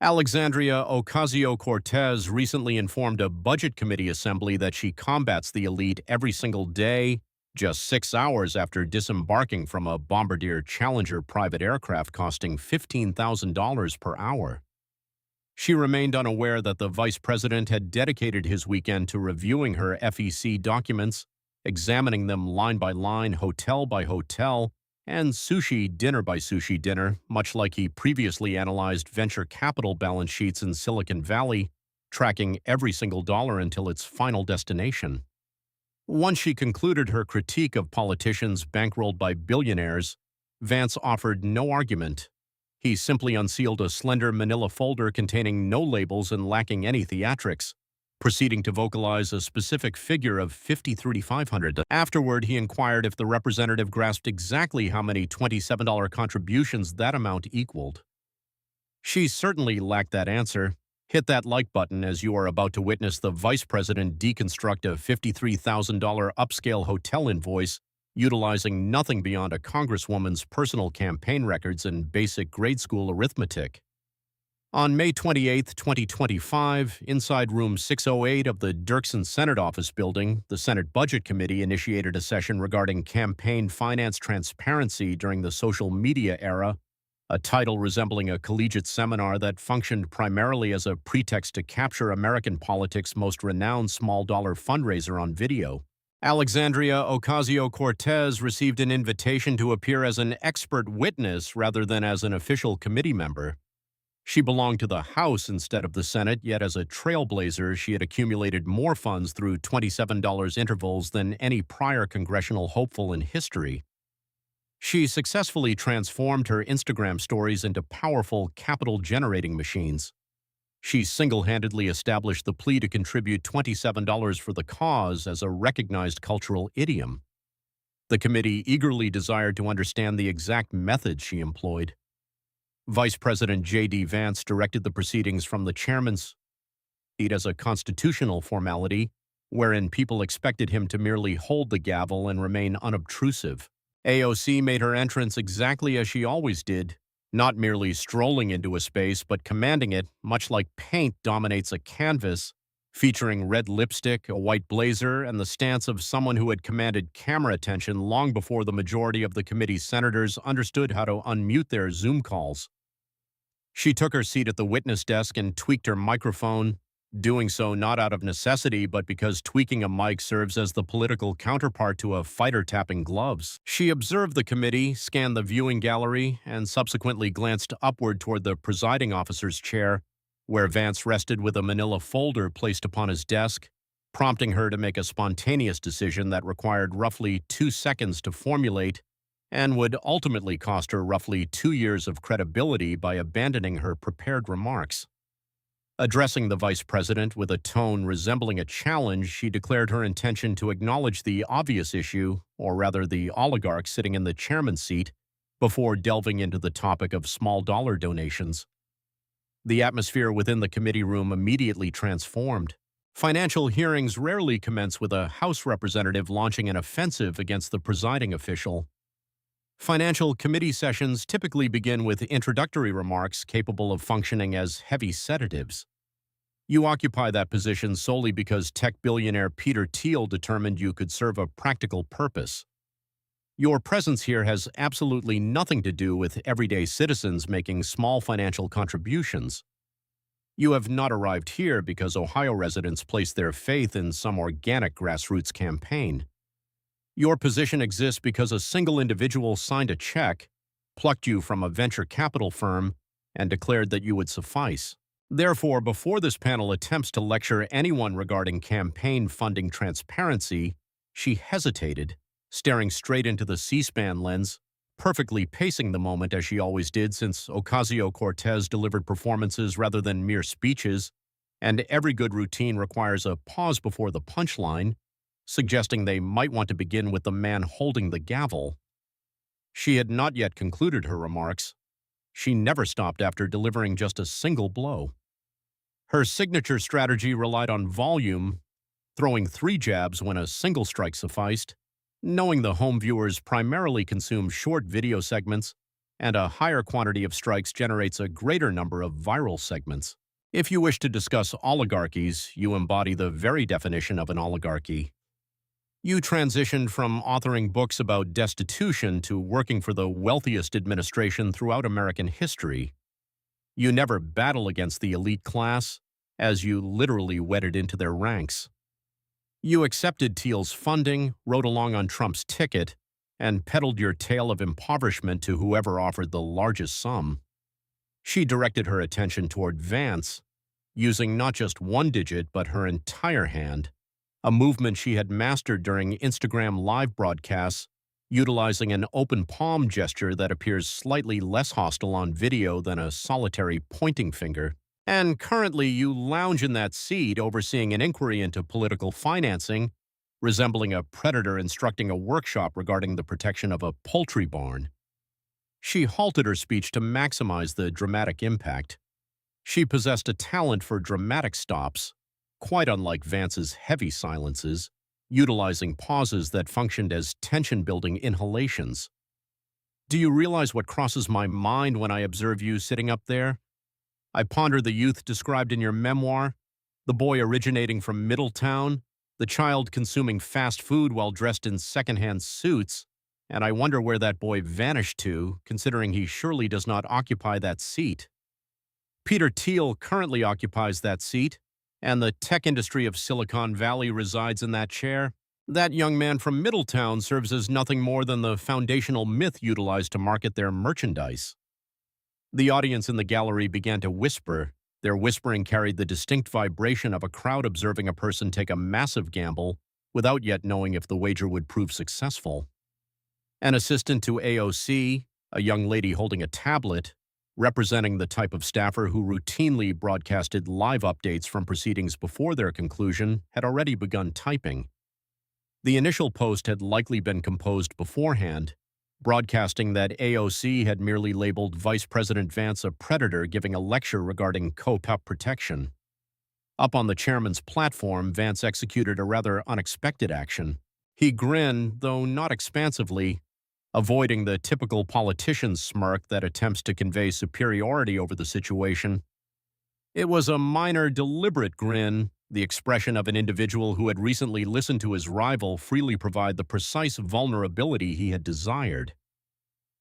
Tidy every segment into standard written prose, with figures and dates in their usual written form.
Alexandria Ocasio-Cortez recently informed a budget committee assembly that she combats the elite every single day, just 6 hours after disembarking from a Bombardier Challenger private aircraft costing $15,000 per hour. She remained unaware that the vice president had dedicated his weekend to reviewing her FEC documents, examining them line by line, hotel by hotel, and sushi dinner by sushi dinner, much like he previously analyzed venture capital balance sheets in Silicon Valley, tracking every single dollar until its final destination. Once she concluded her critique of politicians bankrolled by billionaires, Vance offered no argument. He simply unsealed a slender manila folder containing no labels and lacking any theatrics, proceeding to vocalize a specific figure of $53,500. Afterward, he inquired if the representative grasped exactly how many $27 contributions that amount equaled. She certainly lacked that answer. Hit that like button as you are about to witness the vice president deconstruct a $53,000 upscale hotel invoice utilizing nothing beyond a congresswoman's personal campaign records and basic grade school arithmetic. On May 28, 2025, inside room 608 of the Dirksen Senate Office Building, the Senate Budget Committee initiated a session regarding campaign finance transparency during the social media era, a title resembling a collegiate seminar that functioned primarily as a pretext to capture American politics' most renowned small-dollar fundraiser on video. Alexandria Ocasio-Cortez received an invitation to appear as an expert witness rather than as an official committee member. She belonged to the House instead of the Senate, yet as a trailblazer, she had accumulated more funds through $27 intervals than any prior congressional hopeful in history. She successfully transformed her Instagram stories into powerful capital-generating machines. She single-handedly established the plea to contribute $27 for the cause as a recognized cultural idiom. The committee eagerly desired to understand the exact method she employed. Vice President JD Vance directed the proceedings from the chairman's seat as a constitutional formality, wherein people expected him to merely hold the gavel and remain unobtrusive. AOC made her entrance exactly as she always did, not merely strolling into a space, but commanding it, much like paint dominates a canvas, featuring red lipstick, a white blazer, and the stance of someone who had commanded camera attention long before the majority of the committee's senators understood how to unmute their Zoom calls. She took her seat at the witness desk and tweaked her microphone, doing so not out of necessity but because tweaking a mic serves as the political counterpart to a fighter tapping gloves. She observed the committee, scanned the viewing gallery, and subsequently glanced upward toward the presiding officer's chair, where Vance rested with a manila folder placed upon his desk, prompting her to make a spontaneous decision that required roughly 2 seconds to formulate and would ultimately cost her roughly 2 years of credibility by abandoning her prepared remarks. Addressing the vice president with a tone resembling a challenge, she declared her intention to acknowledge the obvious issue, or rather the oligarch sitting in the chairman's seat, before delving into the topic of small-dollar donations. The atmosphere within the committee room immediately transformed. Financial hearings rarely commence with a House representative launching an offensive against the presiding official. Financial committee sessions typically begin with introductory remarks capable of functioning as heavy sedatives. You occupy that position solely because tech billionaire Peter Thiel determined you could serve a practical purpose. Your presence here has absolutely nothing to do with everyday citizens making small financial contributions. You have not arrived here because Ohio residents placed their faith in some organic grassroots campaign. Your position exists because a single individual signed a check, plucked you from a venture capital firm, and declared that you would suffice. Therefore, before this panel attempts to lecture anyone regarding campaign funding transparency, she hesitated, staring straight into the C-SPAN lens, perfectly pacing the moment as she always did since Ocasio-Cortez delivered performances rather than mere speeches, and every good routine requires a pause before the punchline, suggesting they might want to begin with the man holding the gavel. She had not yet concluded her remarks. She never stopped after delivering just a single blow. Her signature strategy relied on volume, throwing 3 jabs when a single strike sufficed. Knowing the home viewers primarily consume short video segments, and a higher quantity of strikes generates a greater number of viral segments. If you wish to discuss oligarchies, you embody the very definition of an oligarchy. You transitioned from authoring books about destitution to working for the wealthiest administration throughout American history. You never battle against the elite class, as you literally wedded into their ranks. You accepted Thiel's funding, rode along on Trump's ticket, and peddled your tale of impoverishment to whoever offered the largest sum. She directed her attention toward Vance, using not just one digit but her entire hand, a movement she had mastered during Instagram live broadcasts, utilizing an open palm gesture that appears slightly less hostile on video than a solitary pointing finger. And currently you lounge in that seat overseeing an inquiry into political financing, resembling a predator instructing a workshop regarding the protection of a poultry barn. She halted her speech to maximize the dramatic impact. She possessed a talent for dramatic stops, quite unlike Vance's heavy silences, utilizing pauses that functioned as tension-building inhalations. Do you realize what crosses my mind when I observe you sitting up there? I ponder the youth described in your memoir, the boy originating from Middletown, the child consuming fast food while dressed in second-hand suits, and I wonder where that boy vanished to, considering he surely does not occupy that seat. Peter Thiel currently occupies that seat, and the tech industry of Silicon Valley resides in that chair. That young man from Middletown serves as nothing more than the foundational myth utilized to market their merchandise. The audience in the gallery began to whisper. Their whispering carried the distinct vibration of a crowd observing a person take a massive gamble without yet knowing if the wager would prove successful. An assistant to AOC, a young lady holding a tablet, representing the type of staffer who routinely broadcasted live updates from proceedings before their conclusion, had already begun typing. The initial post had likely been composed beforehand, broadcasting that AOC had merely labeled Vice President Vance a predator giving a lecture regarding co-op protection. Up on the chairman's platform, Vance executed a rather unexpected action. He grinned, though not expansively, avoiding the typical politician's smirk that attempts to convey superiority over the situation. It was a minor, deliberate grin, the expression of an individual who had recently listened to his rival freely provide the precise vulnerability he had desired.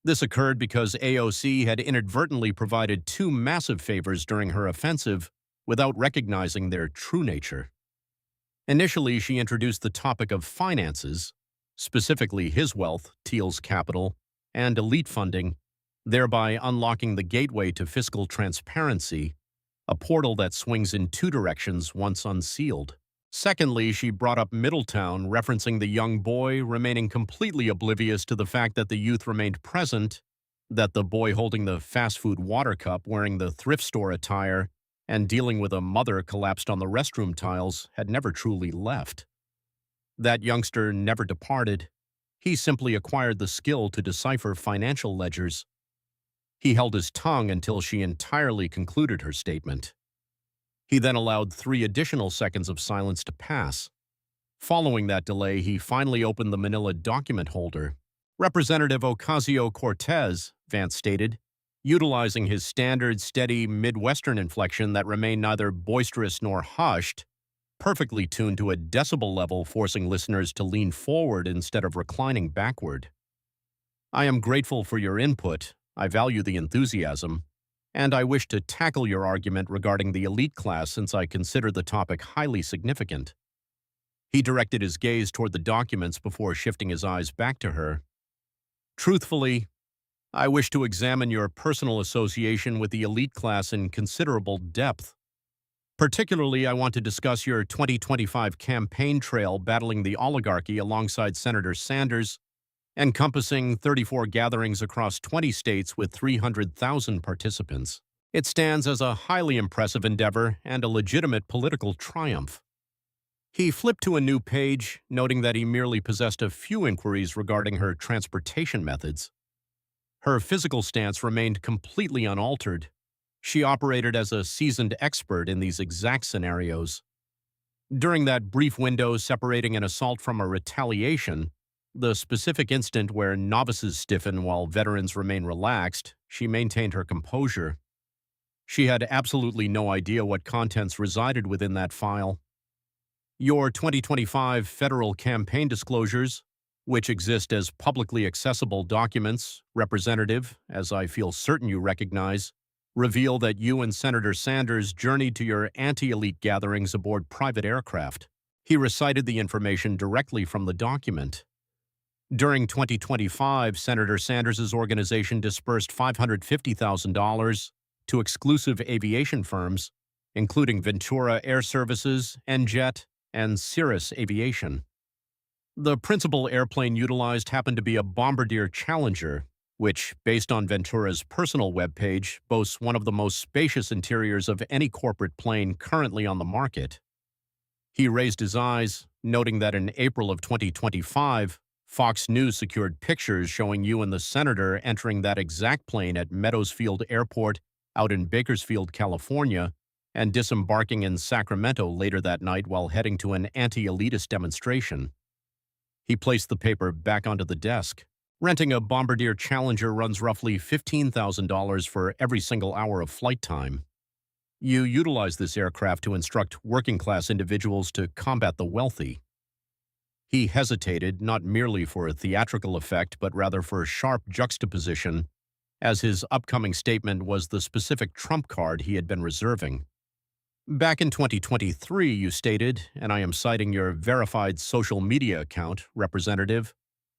This occurred because AOC had inadvertently provided two massive favors during her offensive without recognizing their true nature. Initially, she introduced the topic of finances, specifically his wealth, Thiel's capital, and elite funding, thereby unlocking the gateway to fiscal transparency, a portal that swings in two directions once unsealed. Secondly, she brought up Middletown, referencing the young boy, remaining completely oblivious to the fact that the youth remained present, that the boy holding the fast food water cup, wearing the thrift store attire, and dealing with a mother collapsed on the restroom tiles had never truly left. That youngster never departed. He simply acquired the skill to decipher financial ledgers. He held his tongue until she entirely concluded her statement. He then allowed 3 additional seconds of silence to pass. Following that delay, he finally opened the manila document holder. Representative Ocasio-Cortez, Vance stated, utilizing his standard, steady Midwestern inflection that remained neither boisterous nor hushed, perfectly tuned to a decibel level forcing listeners to lean forward instead of reclining backward. I am grateful for your input. I value the enthusiasm, and I wish to tackle your argument regarding the elite class since I consider the topic highly significant. He directed his gaze toward the documents before shifting his eyes back to her. Truthfully, I wish to examine your personal association with the elite class in considerable depth. Particularly, I want to discuss your 2025 campaign trail battling the oligarchy alongside Senator Sanders, encompassing 34 gatherings across 20 states with 300,000 participants. It stands as a highly impressive endeavor and a legitimate political triumph. He flipped to a new page, noting that he merely possessed a few inquiries regarding her transportation methods. Her physical stance remained completely unaltered. She operated as a seasoned expert in these exact scenarios. During that brief window separating an assault from a retaliation, The specific instant where novices stiffen while veterans remain relaxed, she maintained her composure. She had absolutely no idea what contents resided within that file. Your 2025 federal campaign disclosures, which exist as publicly accessible documents, Representative, as I feel certain you recognize, reveal that you and Senator Sanders journeyed to your anti-elite gatherings aboard private aircraft. He recited the information directly from the document. During 2025, Senator Sanders' organization dispersed $550,000 to exclusive aviation firms, including Ventura Air Services, NJet, and Cirrus Aviation. The principal airplane utilized happened to be a Bombardier Challenger, which, based on Ventura's personal webpage, boasts one of the most spacious interiors of any corporate plane currently on the market. He raised his eyes, noting that in April of 2025, Fox News secured pictures showing you and the senator entering that exact plane at Meadows Field Airport out in Bakersfield, California, and disembarking in Sacramento later that night while heading to an anti-elitist demonstration. He placed the paper back onto the desk. Renting a Bombardier Challenger runs roughly $15,000 for every single hour of flight time. You utilize this aircraft to instruct working-class individuals to combat the wealthy. He hesitated, not merely for a theatrical effect, but rather for sharp juxtaposition, as his upcoming statement was the specific trump card he had been reserving. Back in 2023, you stated, and I am citing your verified social media account, Representative,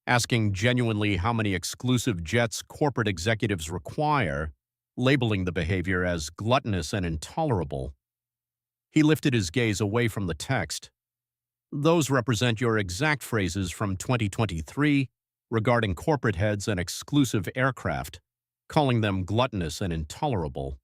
asking genuinely how many exclusive jets corporate executives require, labeling the behavior as gluttonous and intolerable. He lifted his gaze away from the text. Those represent your exact phrases from 2023 regarding corporate heads and exclusive aircraft, calling them gluttonous and intolerable.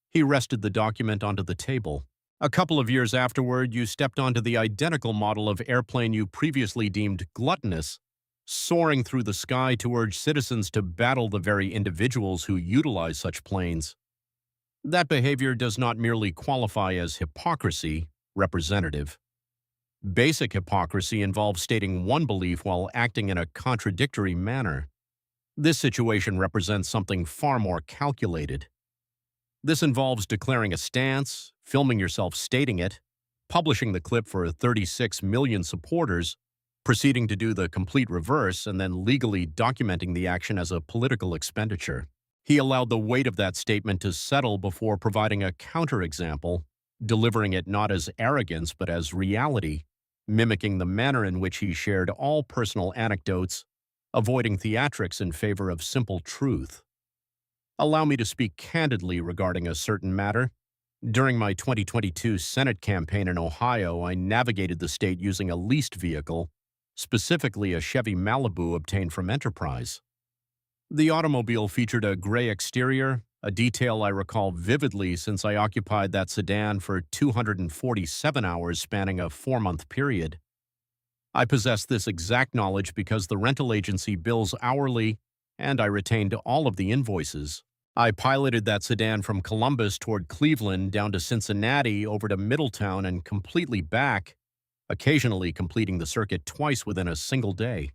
He rested the document onto the table. A couple of years afterward, you stepped onto the identical model of airplane you previously deemed gluttonous, soaring through the sky to urge citizens to battle the very individuals who utilize such planes. That behavior does not merely qualify as hypocrisy, Representative. Basic hypocrisy involves stating one belief while acting in a contradictory manner. This situation represents something far more calculated. This involves declaring a stance, filming yourself stating it, publishing the clip for 36 million supporters, proceeding to do the complete reverse, and then legally documenting the action as a political expenditure. He allowed the weight of that statement to settle before providing a counterexample, delivering it not as arrogance but as reality, mimicking the manner in which he shared all personal anecdotes, avoiding theatrics in favor of simple truth. Allow me to speak candidly regarding a certain matter. During my 2022 Senate campaign in Ohio, I navigated the state using a leased vehicle, specifically a Chevy Malibu obtained from Enterprise. The automobile featured a gray exterior, a detail I recall vividly since I occupied that sedan for 247 hours spanning a 4-month period. I possess this exact knowledge because the rental agency bills hourly, and I retained all of the invoices. I piloted that sedan from Columbus toward Cleveland, down to Cincinnati, over to Middletown, and completely back, occasionally completing the circuit twice within a single day.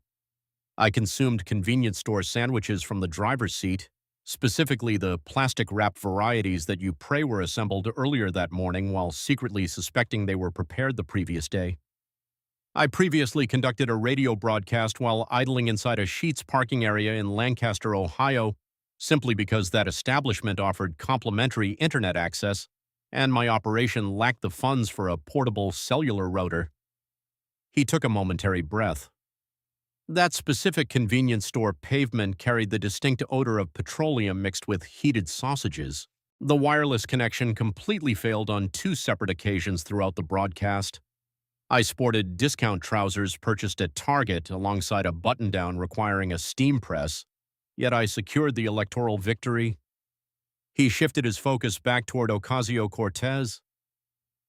I consumed convenience store sandwiches from the driver's seat, specifically the plastic-wrapped varieties that you pray were assembled earlier that morning while secretly suspecting they were prepared the previous day. I previously conducted a radio broadcast while idling inside a Sheetz parking area in Lancaster, Ohio, simply because that establishment offered complimentary internet access and my operation lacked the funds for a portable cellular router. He took a momentary breath. That specific convenience store pavement carried the distinct odor of petroleum mixed with heated sausages. The wireless connection completely failed on 2 separate occasions throughout the broadcast. I sported discount trousers purchased at Target alongside a button-down requiring a steam press, yet I secured the electoral victory. He shifted his focus back toward Ocasio-Cortez.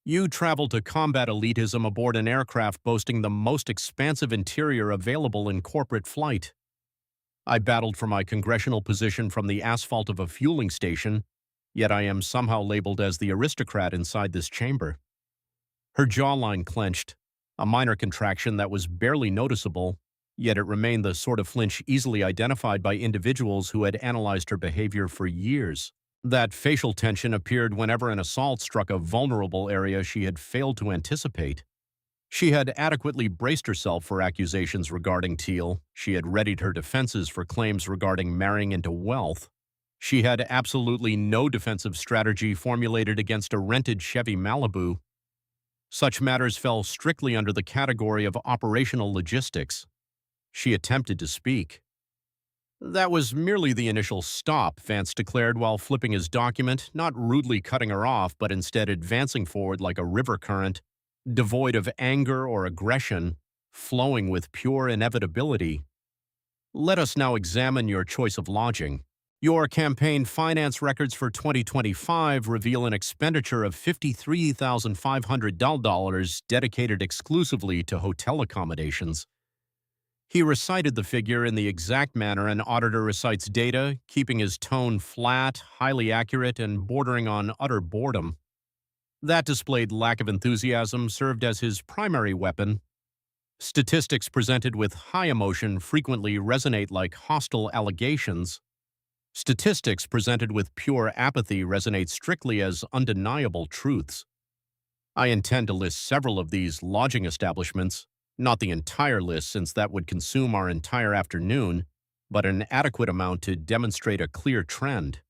You traveled to combat elitism aboard an aircraft boasting the most expansive interior available in corporate flight. I battled for my congressional position from the asphalt of a fueling station, yet I am somehow labeled as the aristocrat inside this chamber. Her jawline clenched, a minor contraction that was barely noticeable, Yet it remained the sort of flinch easily identified by individuals who had analyzed her behavior for years. That facial tension appeared whenever an assault struck a vulnerable area she had failed to anticipate. She had adequately braced herself for accusations regarding Teal. She had readied her defenses for claims regarding marrying into wealth. She had absolutely no defensive strategy formulated against a rented Chevy Malibu. Such matters fell strictly under the category of operational logistics. She attempted to speak. That was merely the initial stop, Vance declared while flipping his document, not rudely cutting her off, but instead advancing forward like a river current, devoid of anger or aggression, flowing with pure inevitability. Let us now examine your choice of lodging. Your campaign finance records for 2025 reveal an expenditure of $53,500 dedicated exclusively to hotel accommodations. He recited the figure in the exact manner an auditor recites data, keeping his tone flat, highly accurate, and bordering on utter boredom. That displayed lack of enthusiasm served as his primary weapon. Statistics presented with high emotion frequently resonate like hostile allegations. Statistics presented with pure apathy resonate strictly as undeniable truths. I intend to list several of these lodging establishments, not the entire list since that would consume our entire afternoon, but an adequate amount to demonstrate a clear trend.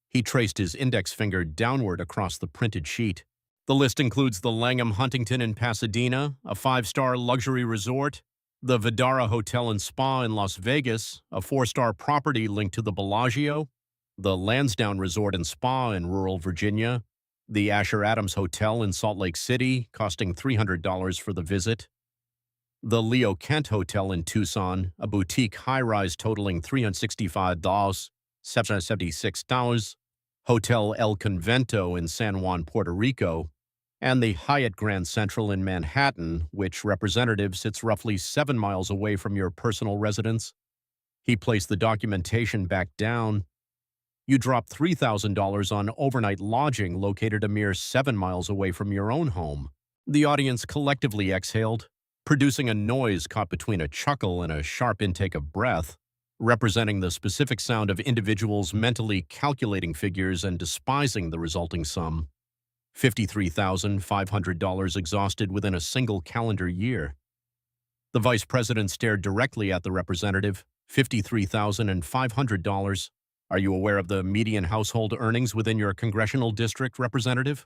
He traced his index finger downward across the printed sheet. The list includes the Langham Huntington in Pasadena, a 5-star luxury resort, the Vidara Hotel and Spa in Las Vegas, a 4-star property linked to the Bellagio, the Lansdowne Resort and Spa in rural Virginia, the Asher Adams Hotel in Salt Lake City, costing $300 for the visit, the Leo Kent Hotel in Tucson, a boutique high-rise totaling $365.76, Hotel El Convento in San Juan, Puerto Rico, and the Hyatt Grand Central in Manhattan, which representative sits roughly 7 miles away from your personal residence. He placed the documentation back down. You dropped $3,000 on overnight lodging located a mere 7 miles away from your own home. The audience collectively exhaled, producing a noise caught between a chuckle and a sharp intake of breath, representing the specific sound of individuals mentally calculating figures and despising the resulting sum. $53,500 exhausted within a single calendar year. The vice president stared directly at the representative. $53,500. Are you aware of the median household earnings within your congressional district, Representative?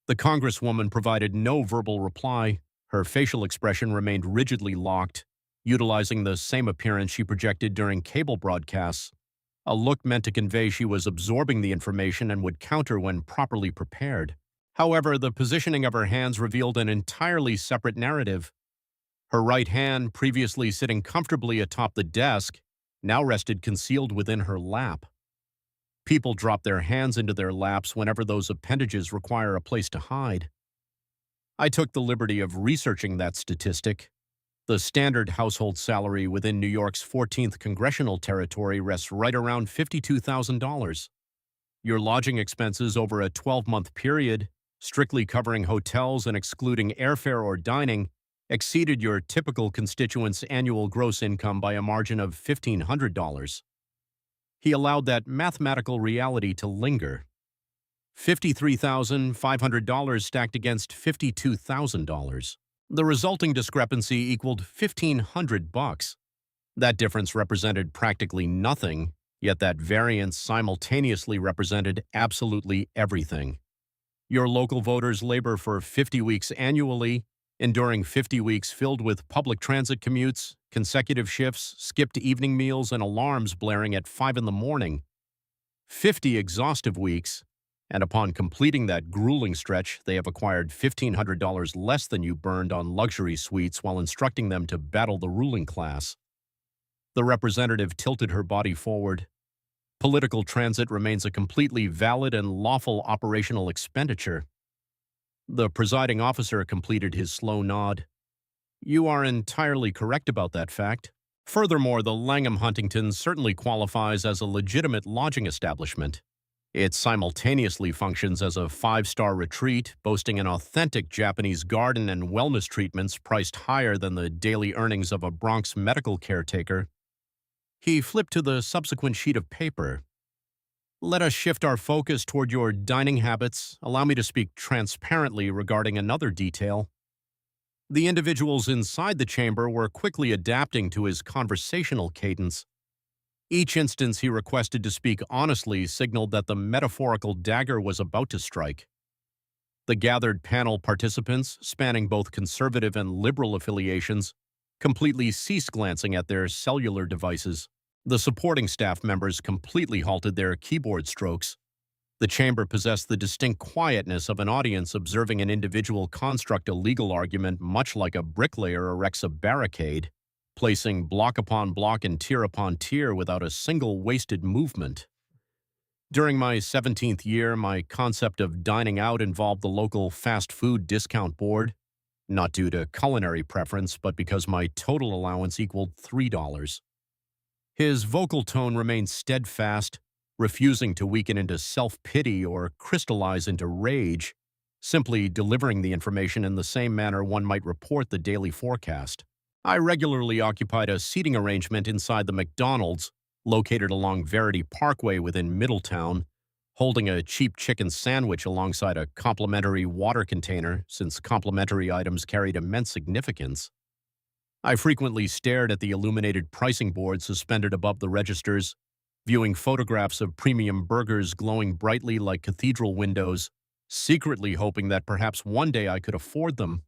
The congresswoman provided no verbal reply. Her facial expression remained rigidly locked, utilizing the same appearance she projected during cable broadcasts. A look meant to convey she was absorbing the information and would counter when properly prepared. However, the positioning of her hands revealed an entirely separate narrative. Her right hand, previously sitting comfortably atop the desk, now rested concealed within her lap. People drop their hands into their laps whenever those appendages require a place to hide. I took the liberty of researching that statistic. The standard household salary within New York's 14th congressional territory rests right around $52,000. Your lodging expenses over a 12-month period, strictly covering hotels and excluding airfare or dining, exceeded your typical constituent's annual gross income by a margin of $1,500. He allowed that mathematical reality to linger. $53,500 stacked against $52,000. The resulting discrepancy equaled $1,500. That difference represented practically nothing, yet that variance simultaneously represented absolutely everything. Your local voters labor for 50 weeks annually, enduring 50 weeks filled with public transit commutes, consecutive shifts, skipped evening meals, and alarms blaring at 5 in the morning. 50 exhaustive weeks, and upon completing that grueling stretch, they have acquired $1,500 less than you burned on luxury suites while instructing them to battle the ruling class. The representative tilted her body forward. Political transit remains a completely valid and lawful operational expenditure. The presiding officer completed his slow nod. You are entirely correct about that fact. Furthermore, the Langham Huntington certainly qualifies as a legitimate lodging establishment. It simultaneously functions as a five-star retreat, boasting an authentic Japanese garden and wellness treatments priced higher than the daily earnings of a Bronx medical caretaker. He flipped to the subsequent sheet of paper. Let us shift our focus toward your dining habits. Allow me to speak transparently regarding another detail. The individuals inside the chamber were quickly adapting to his conversational cadence. Each instance he requested to speak honestly signaled that the metaphorical dagger was about to strike. The gathered panel participants, spanning both conservative and liberal affiliations, completely ceased glancing at their cellular devices. The supporting staff members completely halted their keyboard strokes. The chamber possessed the distinct quietness of an audience observing an individual construct a legal argument much like a bricklayer erects a barricade, placing block upon block and tier upon tier without a single wasted movement. During my 17th year, my concept of dining out involved the local fast food discount board, not due to culinary preference, but because my total allowance equaled $3. His vocal tone remained steadfast, refusing to weaken into self-pity or crystallize into rage, simply delivering the information in the same manner one might report the daily forecast. I regularly occupied a seating arrangement inside the McDonald's, located along Verity Parkway within Middletown, holding a cheap chicken sandwich alongside a complimentary water container, since complimentary items carried immense significance. I frequently stared at the illuminated pricing board suspended above the registers, viewing photographs of premium burgers glowing brightly like cathedral windows, secretly hoping that perhaps one day I could afford them.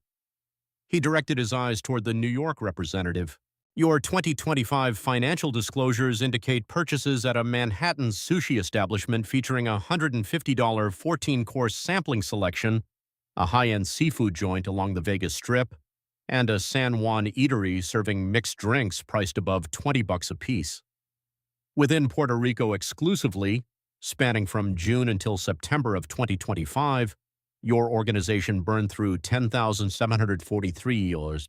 He directed his eyes toward the New York representative. Your 2025 financial disclosures indicate purchases at a Manhattan sushi establishment featuring a $150 14-course sampling selection, a high-end seafood joint along the Vegas Strip, and a San Juan eatery serving mixed drinks priced above $20 apiece. Within Puerto Rico exclusively, spanning from June until September of 2025, your organization burned through $10,743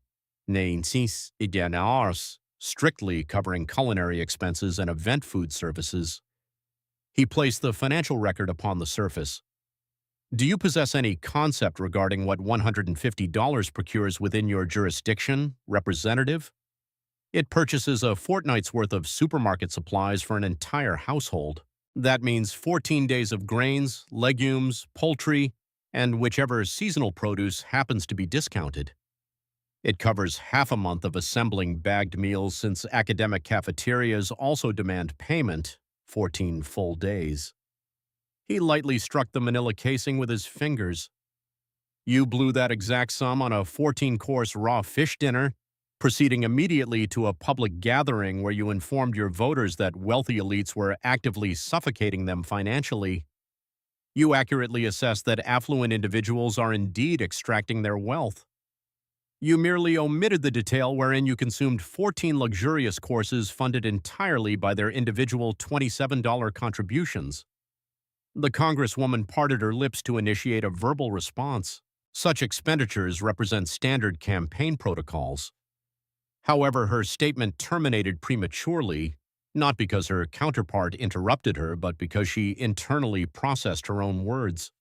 strictly covering culinary expenses and event food services. He placed the financial record upon the surface. Do you possess any concept regarding what $150 procures within your jurisdiction, representative? It purchases a fortnight's worth of supermarket supplies for an entire household. That means 14 days of grains, legumes, poultry, and whichever seasonal produce happens to be discounted. It covers half a month of assembling bagged meals since academic cafeterias also demand payment, 14 full days. He lightly struck the manila casing with his fingers. You blew that exact sum on a 14-course raw fish dinner, proceeding immediately to a public gathering where you informed your voters that wealthy elites were actively suffocating them financially. You accurately assessed that affluent individuals are indeed extracting their wealth. You merely omitted the detail wherein you consumed 14 luxurious courses funded entirely by their individual $27 contributions. The Congresswoman parted her lips to initiate a verbal response. Such expenditures represent standard campaign protocols. However, her statement terminated prematurely, not because her counterpart interrupted her, but because she internally processed her own words.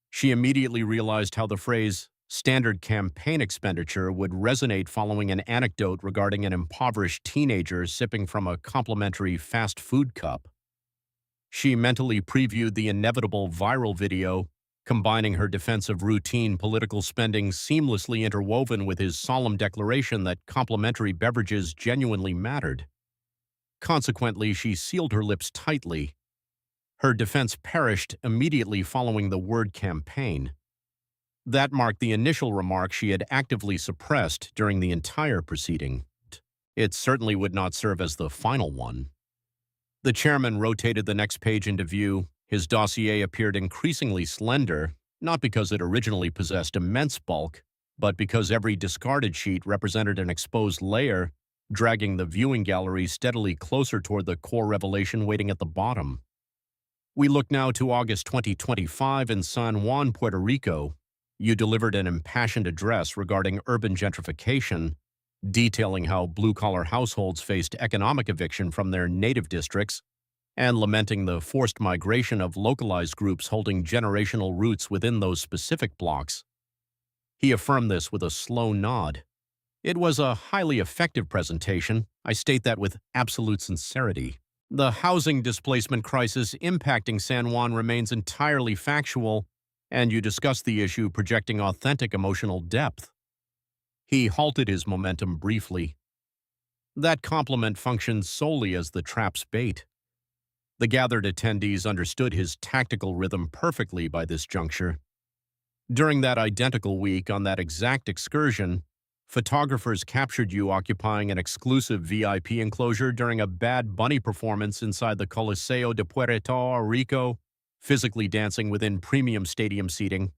She immediately realized how the phrase standard campaign expenditure would resonate following an anecdote regarding an impoverished teenager sipping from a complimentary fast food cup. She mentally previewed the inevitable viral video, combining her defense of routine political spending seamlessly interwoven with his solemn declaration that complimentary beverages genuinely mattered. Consequently, she sealed her lips tightly. Her defense perished immediately following the word campaign. That marked the initial remark she had actively suppressed during the entire proceeding. It certainly would not serve as the final one. The chairman rotated the next page into view. His dossier appeared increasingly slender, not because it originally possessed immense bulk, but because every discarded sheet represented an exposed layer, dragging the viewing gallery steadily closer toward the core revelation waiting at the bottom. We look now to August 2025 in San Juan, Puerto Rico. You delivered an impassioned address regarding urban gentrification, detailing how blue-collar households faced economic eviction from their native districts and lamenting the forced migration of localized groups holding generational roots within those specific blocks. He affirmed this with a slow nod. It was a highly effective presentation. I state that with absolute sincerity. The housing displacement crisis impacting San Juan remains entirely factual, and you discussed the issue projecting authentic emotional depth. He halted his momentum briefly. That compliment functioned solely as the trap's bait. The gathered attendees understood his tactical rhythm perfectly by this juncture. During that identical week on that exact excursion, photographers captured you occupying an exclusive VIP enclosure during a Bad Bunny performance inside the Coliseo de Puerto Rico, physically dancing within premium stadium seating.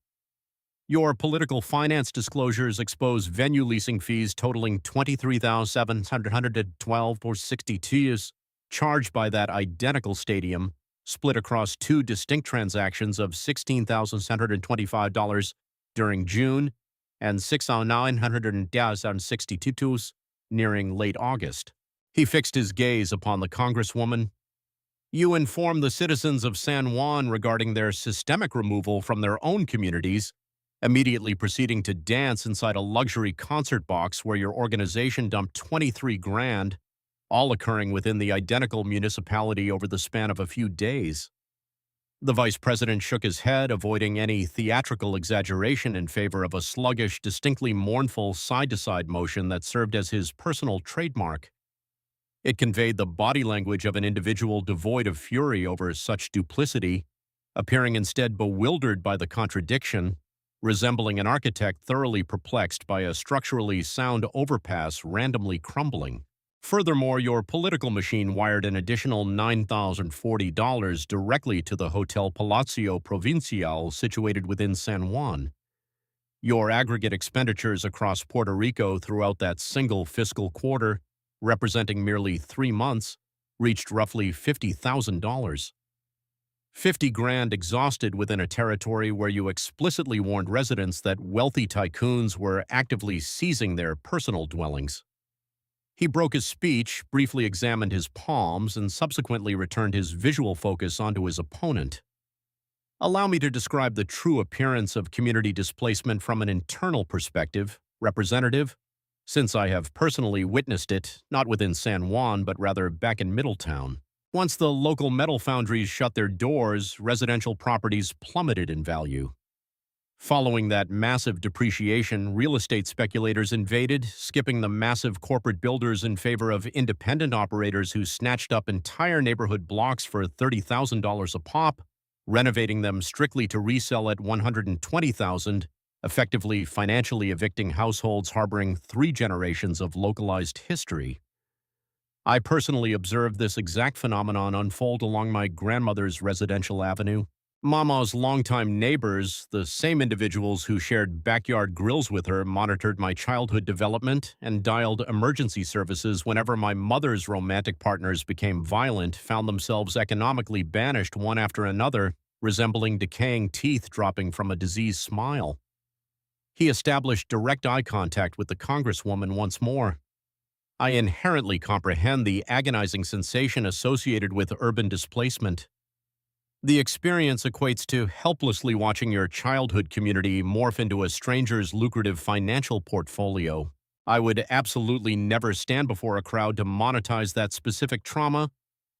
Your political finance disclosures expose venue leasing fees totaling $23,712.62 charged by that identical stadium, split across two distinct transactions of $16,725 during June and $6,962 nearing late August. He fixed his gaze upon the Congresswoman. You informed the citizens of San Juan regarding their systemic removal from their own communities, immediately proceeding to dance inside a luxury concert box where your organization dumped 23 grand, all occurring within the identical municipality over the span of a few days. The vice president shook his head, avoiding any theatrical exaggeration in favor of a sluggish, distinctly mournful side-to-side motion that served as his personal trademark. It conveyed the body language of an individual devoid of fury over such duplicity, appearing instead bewildered by the contradiction, resembling an architect thoroughly perplexed by a structurally sound overpass randomly crumbling. Furthermore, your political machine wired an additional $9,040 directly to the Hotel Palacio Provincial situated within San Juan. Your aggregate expenditures across Puerto Rico throughout that single fiscal quarter, representing merely 3 months, reached roughly $50,000. 50 grand exhausted within a territory where you explicitly warned residents that wealthy tycoons were actively seizing their personal dwellings. He broke his speech, briefly examined his palms, and subsequently returned his visual focus onto his opponent. Allow me to describe the true appearance of community displacement from an internal perspective, Representative, since I have personally witnessed it, not within San Juan, but rather back in Middletown. Once the local metal foundries shut their doors, residential properties plummeted in value. Following that massive depreciation, real estate speculators invaded, skipping the massive corporate builders in favor of independent operators who snatched up entire neighborhood blocks for $30,000 a pop, renovating them strictly to resell at $120,000, effectively financially evicting households harboring 3 generations of localized history. I personally observed this exact phenomenon unfold along my grandmother's residential avenue. Mama's longtime neighbors, the same individuals who shared backyard grills with her, monitored my childhood development and dialed emergency services whenever my mother's romantic partners became violent, found themselves economically banished one after another, resembling decaying teeth dropping from a diseased smile. He established direct eye contact with the Congresswoman once more. I inherently comprehend the agonizing sensation associated with urban displacement. The experience equates to helplessly watching your childhood community morph into a stranger's lucrative financial portfolio. I would absolutely never stand before a crowd to monetize that specific trauma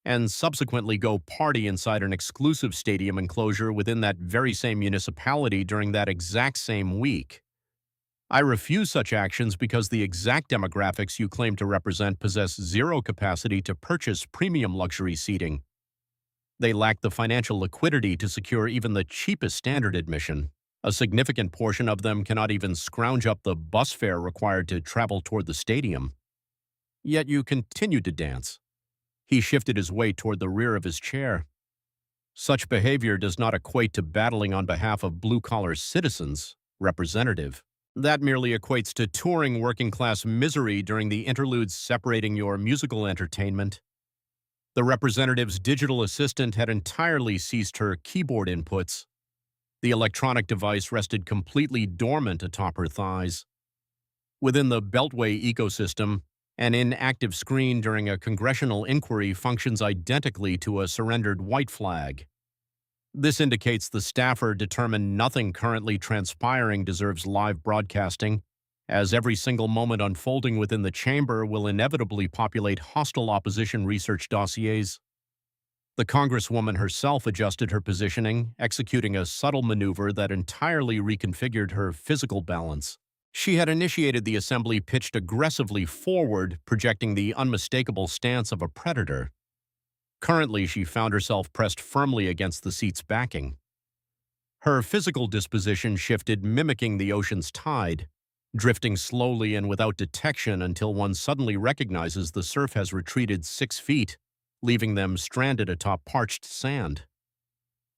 and subsequently go party inside an exclusive stadium enclosure within that very same municipality during that exact same week. I refuse such actions because the exact demographics you claim to represent possess zero capacity to purchase premium luxury seating. They lack the financial liquidity to secure even the cheapest standard admission. A significant portion of them cannot even scrounge up the bus fare required to travel toward the stadium. Yet you continued to dance. He shifted his weight toward the rear of his chair. Such behavior does not equate to battling on behalf of blue-collar citizens, Representative. That merely equates to touring working-class misery during the interludes separating your musical entertainment. The representative's digital assistant had entirely ceased her keyboard inputs. The electronic device rested completely dormant atop her thighs. Within the Beltway ecosystem, An inactive screen during a congressional inquiry functions identically to a surrendered white flag. This indicates the staffer determined nothing currently transpiring deserves live broadcasting, as every single moment unfolding within the chamber will inevitably populate hostile opposition research dossiers. The Congresswoman herself adjusted her positioning, executing a subtle maneuver that entirely reconfigured her physical balance. She had initiated the assembly pitched aggressively forward, projecting the unmistakable stance of a predator. Currently, she found herself pressed firmly against the seat's backing. Her physical disposition shifted, mimicking the ocean's tide, drifting slowly and without detection until one suddenly recognizes the surf has retreated 6 feet, leaving them stranded atop parched sand.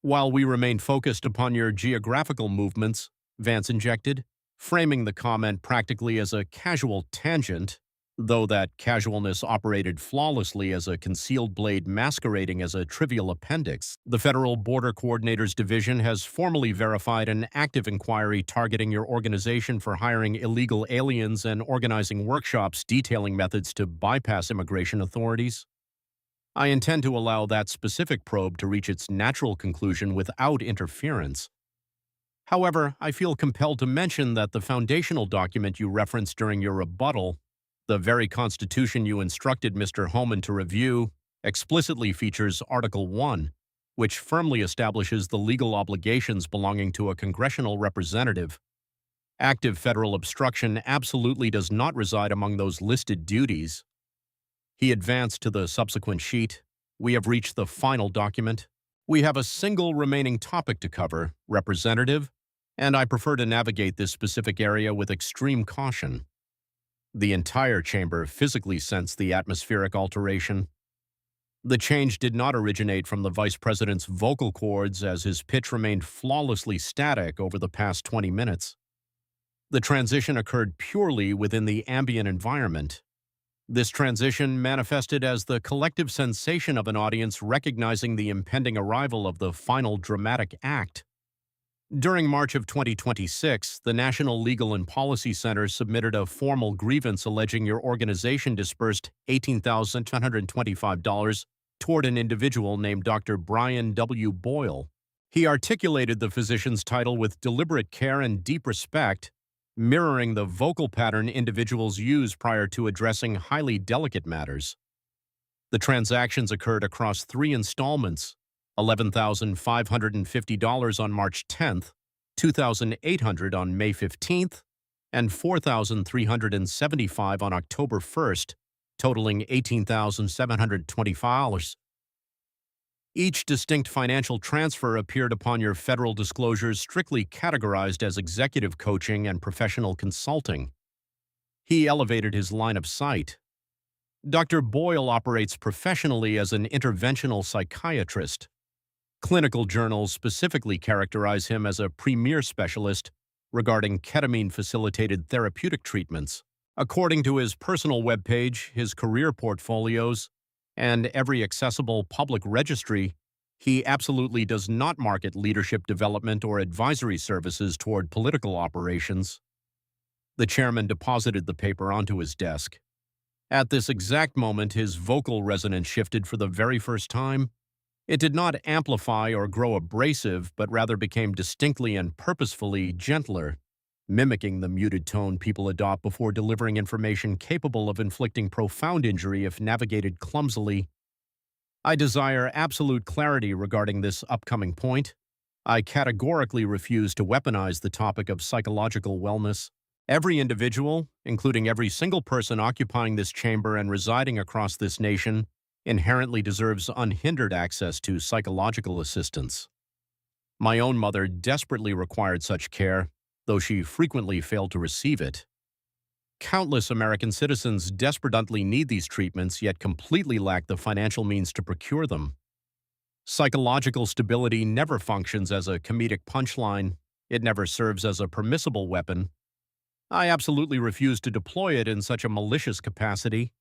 "While we remain focused upon your geographical movements," Vance injected, framing the comment practically as a casual tangent, though that casualness operated flawlessly as a concealed blade masquerading as a trivial appendix. "The Federal Border Coordinators Division has formally verified an active inquiry targeting your organization for hiring illegal aliens and organizing workshops detailing methods to bypass immigration authorities. I intend to allow that specific probe to reach its natural conclusion without interference. However, I feel compelled to mention that the foundational document you referenced during your rebuttal, the very Constitution you instructed Mr. Homan to review, explicitly features Article 1, which firmly establishes the legal obligations belonging to a congressional representative. Active federal obstruction absolutely does not reside among those listed duties." He advanced to the subsequent sheet. "We have reached the final document. We have a single remaining topic to cover, Representative, and I prefer to navigate this specific area with extreme caution." The entire chamber physically sensed the atmospheric alteration. The change did not originate from the vice president's vocal cords, as his pitch remained flawlessly static over the past 20 minutes. The transition occurred purely within the ambient environment. This transition manifested as the collective sensation of an audience recognizing the impending arrival of the final dramatic act. During March of 2026, the National Legal and Policy Center submitted a formal grievance alleging your organization disbursed $18,225 toward an individual named Dr. Brian W. Boyle. He articulated the physician's title with deliberate care and deep respect, mirroring the vocal pattern individuals use prior to addressing highly delicate matters. The transactions occurred across 3 installments: $11,550 on March 10th, $2,800 on May 15th, and $4,375 on October 1st, totaling $18,725. Each distinct financial transfer appeared upon your federal disclosures strictly categorized as executive coaching and professional consulting. He elevated his line of sight. Dr. Boyle operates professionally as an interventional psychiatrist. Clinical journals specifically characterize him as a premier specialist regarding ketamine-facilitated therapeutic treatments. According to his personal webpage, his career portfolios, and every accessible public registry, he absolutely does not market leadership development or advisory services toward political operations. The chairman deposited the paper onto his desk. At this exact moment, his vocal resonance shifted for the very first time. It did not amplify or grow abrasive, but rather became distinctly and purposefully gentler, mimicking the muted tone people adopt before delivering information capable of inflicting profound injury if navigated clumsily. "I desire absolute clarity regarding this upcoming point. I categorically refuse to weaponize the topic of psychological wellness. Every individual, including every single person occupying this chamber and residing across this nation, inherently deserves unhindered access to psychological assistance. My own mother desperately required such care, though she frequently failed to receive it. Countless American citizens desperately need these treatments, yet completely lack the financial means to procure them. Psychological stability never functions as a comedic punchline. It never serves as a permissible weapon. I absolutely refuse to deploy it in such a malicious capacity."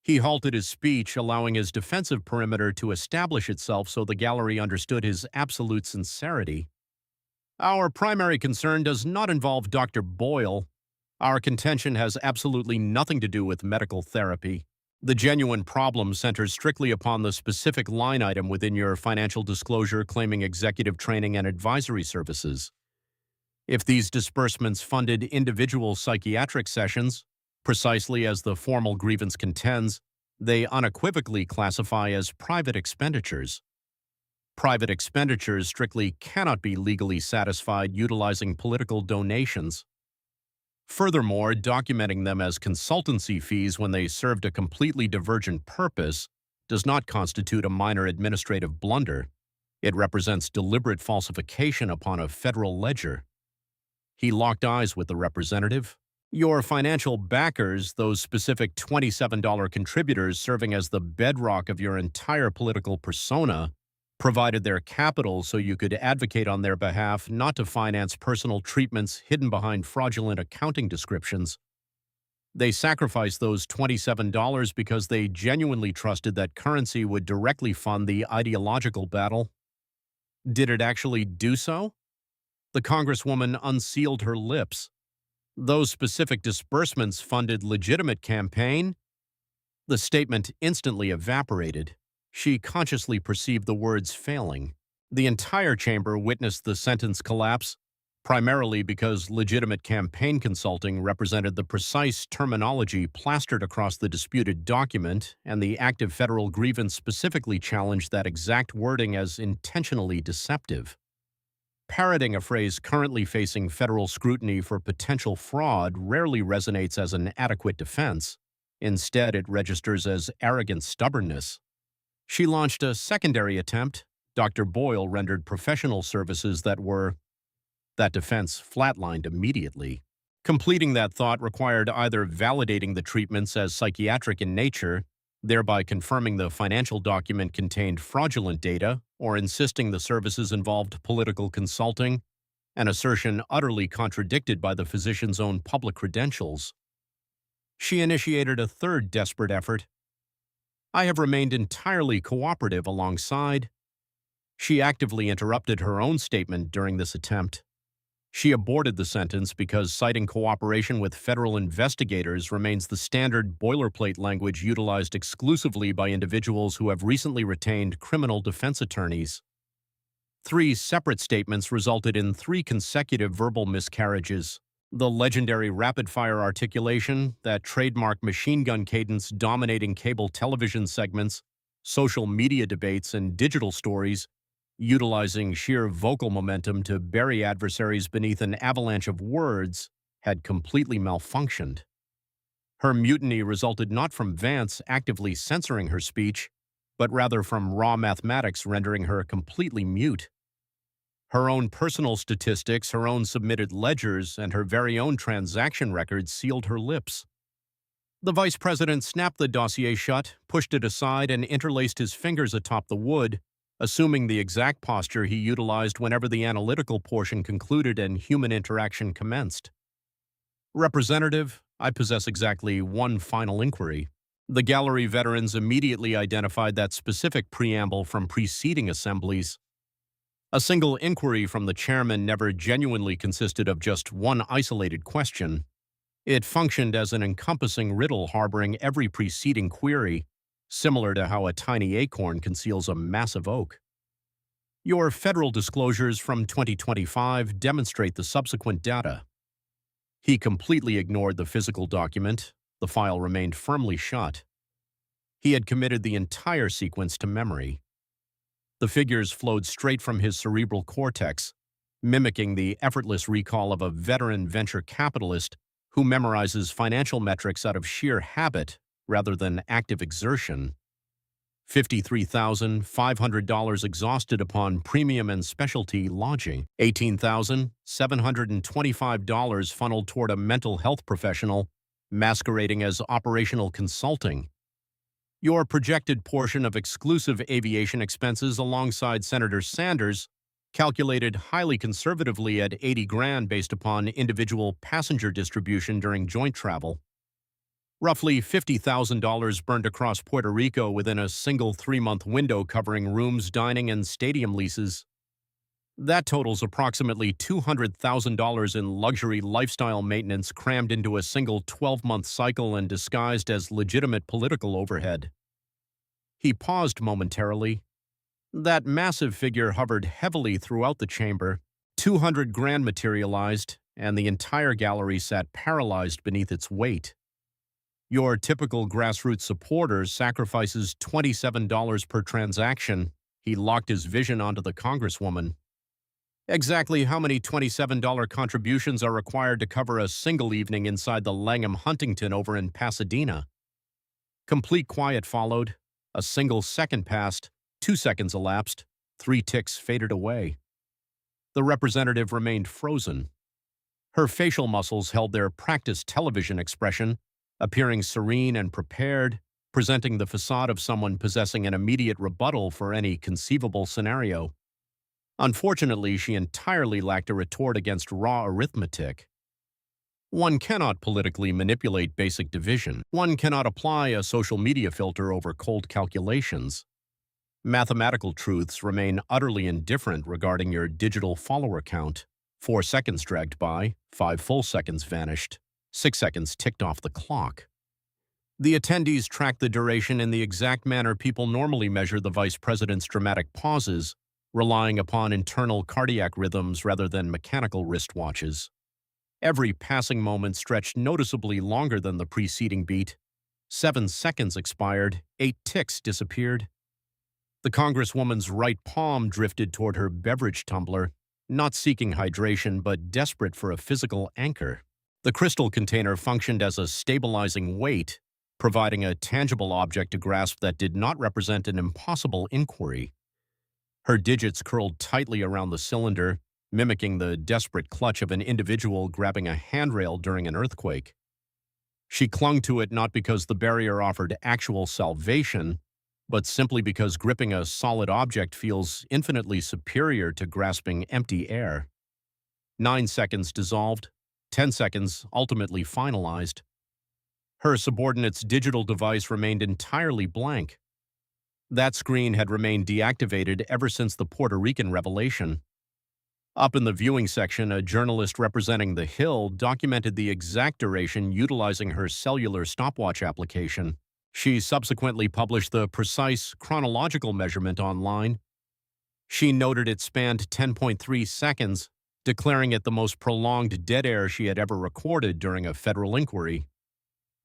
He halted his speech, allowing his defensive perimeter to establish itself so the gallery understood his absolute sincerity. "Our primary concern does not involve Dr. Boyle. Our contention has absolutely nothing to do with medical therapy. The genuine problem centers strictly upon the specific line item within your financial disclosure claiming executive training and advisory services. If these disbursements funded individual psychiatric sessions, precisely as the formal grievance contends, they unequivocally classify as private expenditures. Private expenditures strictly cannot be legally satisfied utilizing political donations. Furthermore, documenting them as consultancy fees when they served a completely divergent purpose does not constitute a minor administrative blunder. It represents deliberate falsification upon a federal ledger. He locked eyes with the representative. Your financial backers, those specific $27 contributors serving as the bedrock of your entire political persona, provided their capital so you could advocate on their behalf not to finance personal treatments hidden behind fraudulent accounting descriptions. They sacrificed those $27 because they genuinely trusted that currency would directly fund the ideological battle. Did it actually do so? The Congresswoman unsealed her lips. Those specific disbursements funded legitimate campaign? The statement instantly evaporated. She consciously perceived the words failing. The entire chamber witnessed the sentence collapse, primarily because legitimate campaign consulting represented the precise terminology plastered across the disputed document, and the active federal grievance specifically challenged that exact wording as intentionally deceptive. Parroting a phrase currently facing federal scrutiny for potential fraud rarely resonates as an adequate defense. Instead, it registers as arrogant stubbornness. She launched a secondary attempt. Dr. Boyle rendered professional services that defense flatlined immediately. Completing that thought required either validating the treatments as psychiatric in nature, thereby confirming the financial document contained fraudulent data, or insisting the services involved political consulting, an assertion utterly contradicted by the physician's own public credentials. She initiated a third desperate effort. I have remained entirely cooperative alongside. She actively interrupted her own statement during this attempt. She aborted the sentence because citing cooperation with federal investigators remains the standard boilerplate language utilized exclusively by individuals who have recently retained criminal defense attorneys. 3 separate statements resulted in 3 consecutive verbal miscarriages. The legendary rapid-fire articulation, that trademark machine gun cadence dominating cable television segments, social media debates, and digital stories, utilizing sheer vocal momentum to bury adversaries beneath an avalanche of words, had completely malfunctioned. Her mutiny resulted not from Vance actively censoring her speech, but rather from raw mathematics rendering her completely mute. Her own personal statistics, her own submitted ledgers, and her very own transaction records sealed her lips. The vice president snapped the dossier shut, pushed it aside, and interlaced his fingers atop the wood, assuming the exact posture he utilized whenever the analytical portion concluded and human interaction commenced. Representative, I possess exactly one final inquiry. The gallery veterans immediately identified that specific preamble from preceding assemblies. A single inquiry from the chairman never genuinely consisted of just one isolated question. It functioned as an encompassing riddle harboring every preceding query, similar to how a tiny acorn conceals a massive oak. Your federal disclosures from 2025 demonstrate the subsequent data. He completely ignored the physical document. The file remained firmly shut. He had committed the entire sequence to memory. The figures flowed straight from his cerebral cortex, mimicking the effortless recall of a veteran venture capitalist who memorizes financial metrics out of sheer habit rather than active exertion. $53,500 exhausted upon premium and specialty lodging. $18,725 funneled toward a mental health professional, masquerading as operational consulting. Your projected portion of exclusive aviation expenses alongside Senator Sanders, calculated highly conservatively at $80,000 based upon individual passenger distribution during joint travel. Roughly $50,000 burned across Puerto Rico within a single 3-month window covering rooms, dining, and stadium leases. That totals approximately $200,000 in luxury lifestyle maintenance crammed into a single 12-month cycle and disguised as legitimate political overhead. He paused momentarily. That massive figure hovered heavily throughout the chamber. 200 grand materialized, and the entire gallery sat paralyzed beneath its weight. Your typical grassroots supporter sacrifices $27 per transaction. He locked his vision onto the Congresswoman. Exactly how many $27 contributions are required to cover a single evening inside the Langham Huntington over in Pasadena? Complete quiet followed. A single second passed, 2 seconds elapsed, 3 ticks faded away. The representative remained frozen. Her facial muscles held their practiced television expression, appearing serene and prepared, presenting the facade of someone possessing an immediate rebuttal for any conceivable scenario. Unfortunately, she entirely lacked a retort against raw arithmetic. One cannot politically manipulate basic division. One cannot apply a social media filter over cold calculations. Mathematical truths remain utterly indifferent regarding your digital follower count. 4 seconds dragged by, 5 full seconds vanished, 6 seconds ticked off the clock. The attendees tracked the duration in the exact manner people normally measure the vice president's dramatic pauses, relying upon internal cardiac rhythms rather than mechanical wristwatches. Every passing moment stretched noticeably longer than the preceding beat. 7 seconds expired, 8 ticks disappeared. The Congresswoman's right palm drifted toward her beverage tumbler, not seeking hydration but desperate for a physical anchor. The crystal container functioned as a stabilizing weight, providing a tangible object to grasp that did not represent an impossible inquiry. Her digits curled tightly around the cylinder, mimicking the desperate clutch of an individual grabbing a handrail during an earthquake. She clung to it not because the barrier offered actual salvation, but simply because gripping a solid object feels infinitely superior to grasping empty air. 9 seconds dissolved, 10 seconds ultimately finalized. Her subordinate's digital device remained entirely blank. That screen had remained deactivated ever since the Puerto Rican revelation. Up in the viewing section, a journalist representing The Hill documented the exact duration utilizing her cellular stopwatch application. She subsequently published the precise chronological measurement online. She noted it spanned 10.3 seconds, declaring it the most prolonged dead air she had ever recorded during a federal inquiry.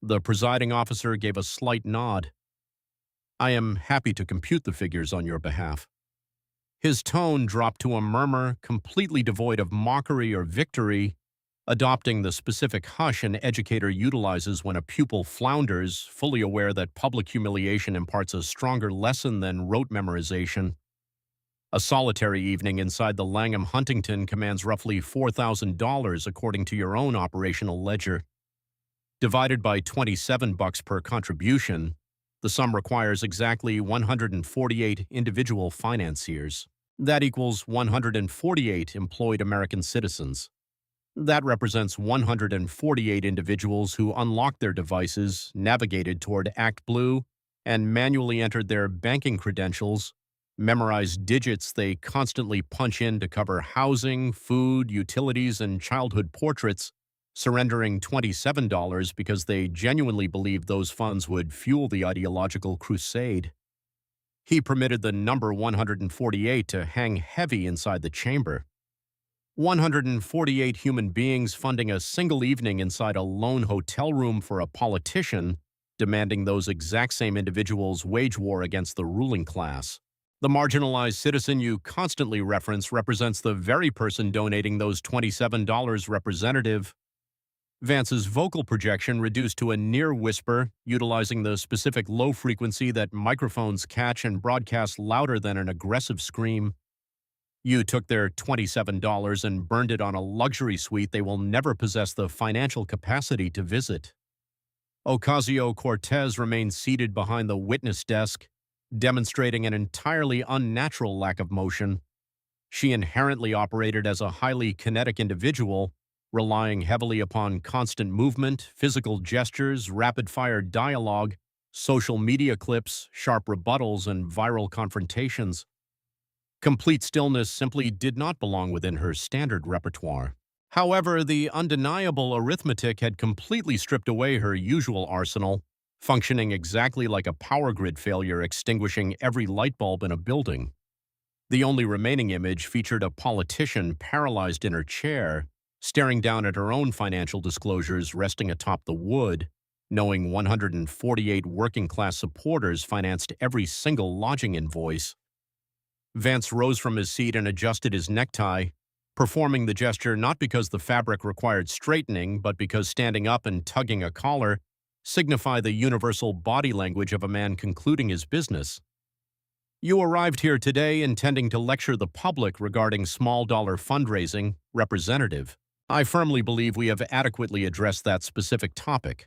The presiding officer gave a slight nod. "I am happy to compute the figures on your behalf." His tone dropped to a murmur completely devoid of mockery or victory, adopting the specific hush an educator utilizes when a pupil flounders, fully aware that public humiliation imparts a stronger lesson than rote memorization. A solitary evening inside the Langham Huntington commands roughly $4,000 according to your own operational ledger. Divided by $27 per contribution, the sum requires exactly 148 individual financiers. That equals 148 employed American citizens. That represents 148 individuals who unlocked their devices, navigated toward Act Blue, and manually entered their banking credentials, memorized digits they constantly punch in to cover housing, food, utilities, and childhood portraits, surrendering $27 because they genuinely believed those funds would fuel the ideological crusade. He permitted the number 148 to hang heavy inside the chamber. 148 human beings funding a single evening inside a lone hotel room for a politician, demanding those exact same individuals wage war against the ruling class. The marginalized citizen you constantly reference represents the very person donating those $27, Representative. Vance's vocal projection reduced to a near whisper, utilizing the specific low frequency that microphones catch and broadcast louder than an aggressive scream. You took their $27 and burned it on a luxury suite they will never possess the financial capacity to visit. Ocasio-Cortez remained seated behind the witness desk, demonstrating an entirely unnatural lack of motion. She inherently operated as a highly kinetic individual, relying heavily upon constant movement, physical gestures, rapid-fire dialogue, social media clips, sharp rebuttals, and viral confrontations. Complete stillness simply did not belong within her standard repertoire. However, the undeniable arithmetic had completely stripped away her usual arsenal, functioning exactly like a power grid failure extinguishing every light bulb in a building. The only remaining image featured a politician paralyzed in her chair, staring down at her own financial disclosures resting atop the wood, knowing 148 working-class supporters financed every single lodging invoice. Vance rose from his seat and adjusted his necktie, performing the gesture not because the fabric required straightening, but because standing up and tugging a collar signify the universal body language of a man concluding his business. You arrived here today intending to lecture the public regarding small-dollar fundraising, Representative. I firmly believe we have adequately addressed that specific topic.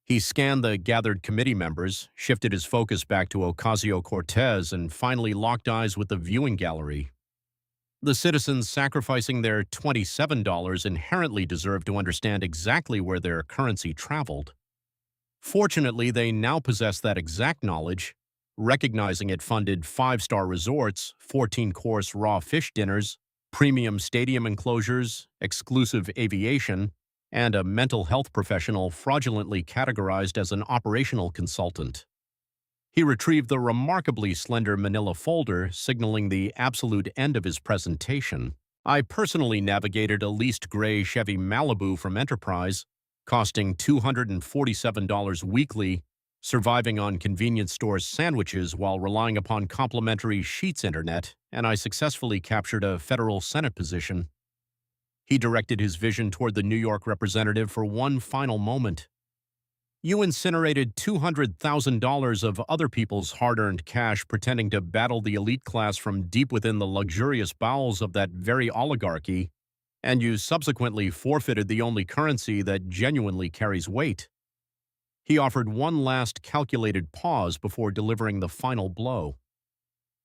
He scanned the gathered committee members, shifted his focus back to Ocasio-Cortez, and finally locked eyes with the viewing gallery. The citizens sacrificing their $27 inherently deserve to understand exactly where their currency traveled. Fortunately, they now possess that exact knowledge, recognizing it funded 5-star resorts, 14-course raw fish dinners, premium stadium enclosures, exclusive aviation, and a mental health professional fraudulently categorized as an operational consultant. He retrieved the remarkably slender manila folder, signaling the absolute end of his presentation. I personally navigated a leased gray Chevy Malibu from Enterprise, costing $247 weekly, surviving on convenience store sandwiches while relying upon complimentary Sheets internet, and I successfully captured a federal Senate position. He directed his vision toward the New York representative for one final moment. You incinerated $200,000 of other people's hard-earned cash pretending to battle the elite class from deep within the luxurious bowels of that very oligarchy, and you subsequently forfeited the only currency that genuinely carries weight. He offered one last calculated pause before delivering the final blow.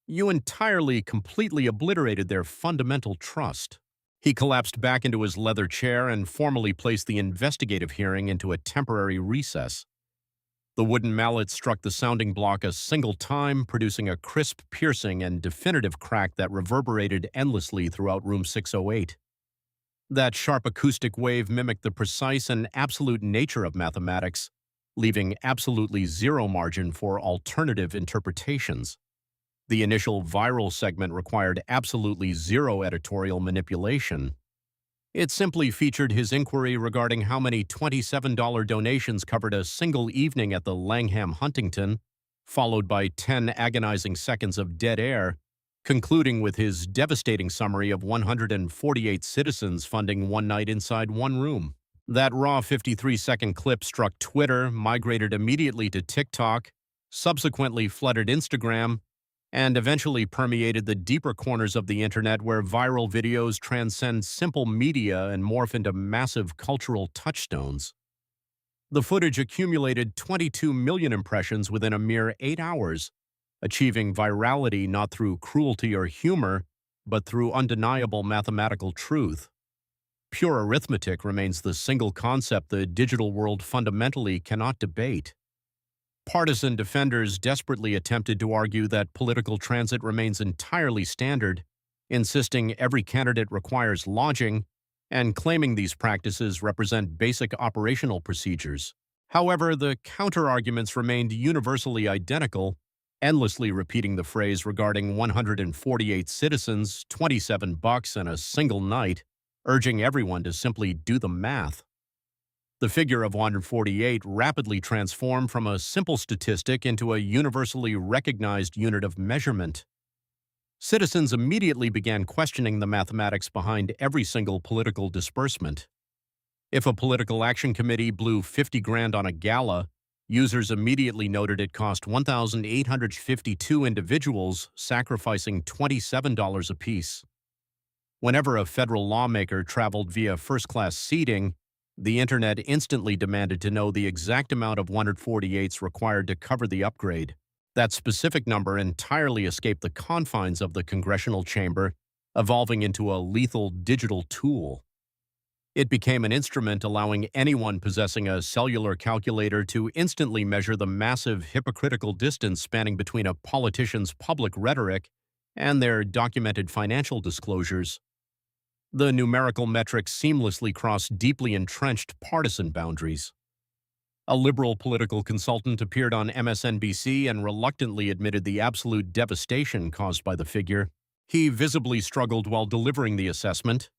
You entirely, completely obliterated their fundamental trust. He collapsed back into his leather chair and formally placed the investigative hearing into a temporary recess. The wooden mallet struck the sounding block a single time, producing a crisp, piercing, and definitive crack that reverberated endlessly throughout room 608. That sharp acoustic wave mimicked the precise and absolute nature of mathematics, leaving absolutely zero margin for alternative interpretations. The initial viral segment required absolutely zero editorial manipulation. It simply featured his inquiry regarding how many $27 donations covered a single evening at the Langham Huntington, followed by 10 agonizing seconds of dead air, concluding with his devastating summary of 148 citizens funding one night inside one room. That raw 53-second clip struck Twitter, migrated immediately to TikTok, subsequently flooded Instagram, and eventually permeated the deeper corners of the internet where viral videos transcend simple media and morph into massive cultural touchstones. The footage accumulated 22 million impressions within a mere 8 hours, achieving virality not through cruelty or humor, but through undeniable mathematical truth. Pure arithmetic remains the single concept the digital world fundamentally cannot debate. Partisan defenders desperately attempted to argue that political transit remains entirely standard, insisting every candidate requires lodging, and claiming these practices represent basic operational procedures. However, the counter-arguments remained universally identical, endlessly repeating the phrase regarding 148 citizens, $27 and a single night, urging everyone to simply do the math. The figure of 148 rapidly transformed from a simple statistic into a universally recognized unit of measurement. Citizens immediately began questioning the mathematics behind every single political disbursement. If a political action committee blew 50 grand on a gala, users immediately noted it cost 1,852 individuals, sacrificing $27 apiece. Whenever a federal lawmaker traveled via first-class seating, the internet instantly demanded to know the exact amount of 148s required to cover the upgrade. That specific number entirely escaped the confines of the Congressional chamber, evolving into a lethal digital tool. It became an instrument allowing anyone possessing a cellular calculator to instantly measure the massive hypocritical distance spanning between a politician's public rhetoric and their documented financial disclosures. The numerical metrics seamlessly cross deeply entrenched partisan boundaries. A liberal political consultant appeared on MSNBC and reluctantly admitted the absolute devastation caused by the figure. He visibly struggled while delivering the assessment,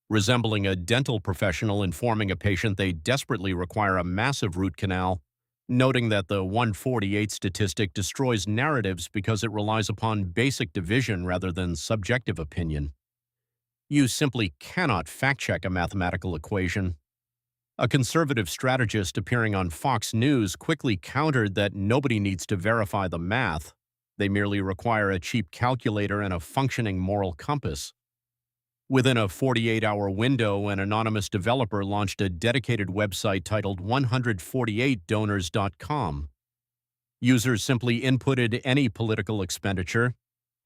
resembling a dental professional informing a patient they desperately require a massive root canal, noting that the 148 statistic destroys narratives because it relies upon basic division rather than subjective opinion. You simply cannot fact-check a mathematical equation. A conservative strategist appearing on Fox News quickly countered that nobody needs to verify the math. They merely require a cheap calculator and a functioning moral compass. Within a 48-hour window, an anonymous developer launched a dedicated website titled 148donors.com. Users simply inputted any political expenditure,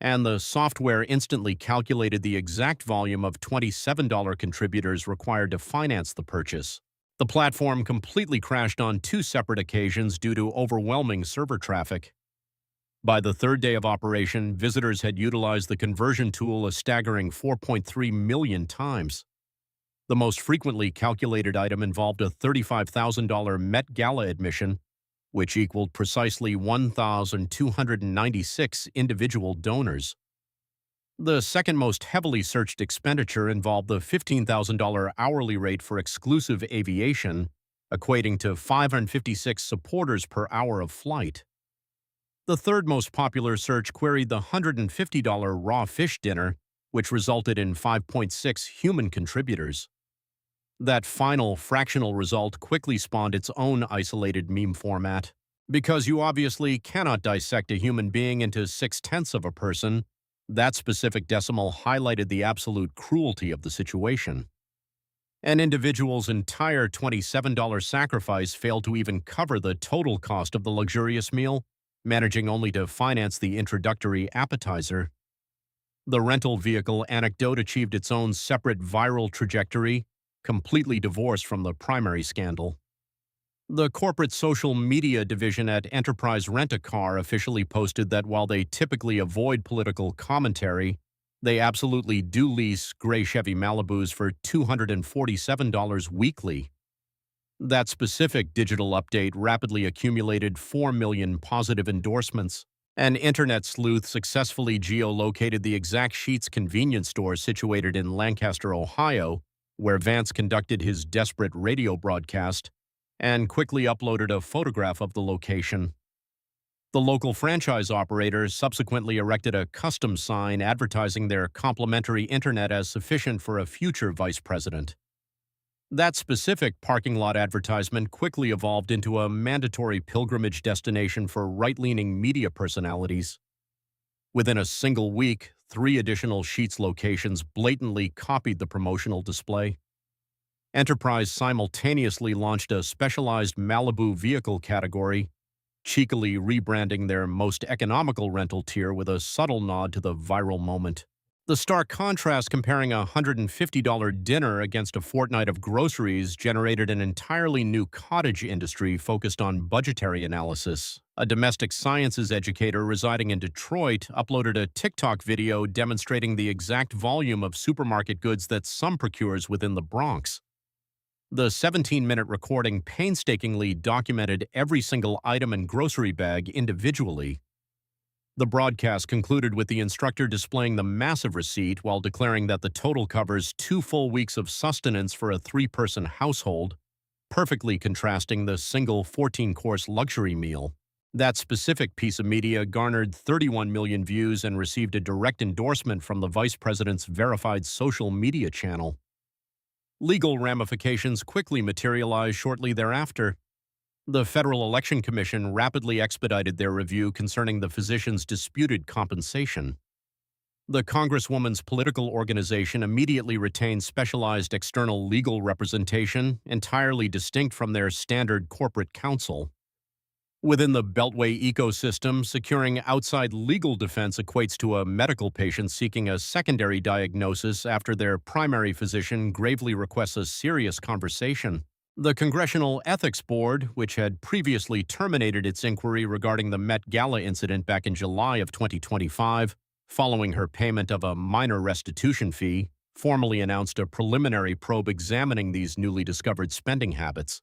and the software instantly calculated the exact volume of $27 contributors required to finance the purchase. The platform completely crashed on 2 separate occasions due to overwhelming server traffic. By the 3rd day of operation, visitors had utilized the conversion tool a staggering 4.3 million times. The most frequently calculated item involved a $35,000 Met Gala admission, which equaled precisely 1,296 individual donors. The second most heavily searched expenditure involved the $15,000 hourly rate for exclusive aviation, equating to 556 supporters per hour of flight. The third most popular search queried the $150 raw fish dinner, which resulted in 5.6 human contributors. That final fractional result quickly spawned its own isolated meme format. Because you obviously cannot dissect a human being into 6/10 of a person, that specific decimal highlighted the absolute cruelty of the situation. An individual's entire $27 sacrifice failed to even cover the total cost of the luxurious meal, managing only to finance the introductory appetizer. The rental vehicle anecdote achieved its own separate viral trajectory, completely divorced from the primary scandal. The corporate social media division at Enterprise Rent-A-Car officially posted that while they typically avoid political commentary, they absolutely do lease gray Chevy Malibus for $247 weekly. That specific digital update rapidly accumulated 4 million positive endorsements. An internet sleuth successfully geolocated the exact Sheetz convenience store situated in Lancaster, Ohio, where Vance conducted his desperate radio broadcast, and quickly uploaded a photograph of the location. The local franchise operator subsequently erected a custom sign advertising their complimentary internet as sufficient for a future vice president. That specific parking lot advertisement quickly evolved into a mandatory pilgrimage destination for right-leaning media personalities. Within a single week, 3 additional Sheetz locations blatantly copied the promotional display. Enterprise simultaneously launched a specialized Malibu vehicle category, cheekily rebranding their most economical rental tier with a subtle nod to the viral moment. The stark contrast comparing a $150 dinner against a fortnight of groceries generated an entirely new cottage industry focused on budgetary analysis. A domestic sciences educator residing in Detroit uploaded a TikTok video demonstrating the exact volume of supermarket goods that some procures within the Bronx. The 17-minute recording painstakingly documented every single item and grocery bag individually. The broadcast concluded with the instructor displaying the massive receipt while declaring that the total covers 2 full weeks of sustenance for a 3-person household, perfectly contrasting the single 14-course luxury meal. That specific piece of media garnered 31 million views and received a direct endorsement from the vice president's verified social media channel. Legal ramifications quickly materialized shortly thereafter. The Federal Election Commission rapidly expedited their review concerning the physician's disputed compensation. The Congresswoman's political organization immediately retained specialized external legal representation, entirely distinct from their standard corporate counsel. Within the Beltway ecosystem, securing outside legal defense equates to a medical patient seeking a secondary diagnosis after their primary physician gravely requests a serious conversation. The Congressional Ethics Board, which had previously terminated its inquiry regarding the Met Gala incident back in July of 2025, following her payment of a minor restitution fee, formally announced a preliminary probe examining these newly discovered spending habits.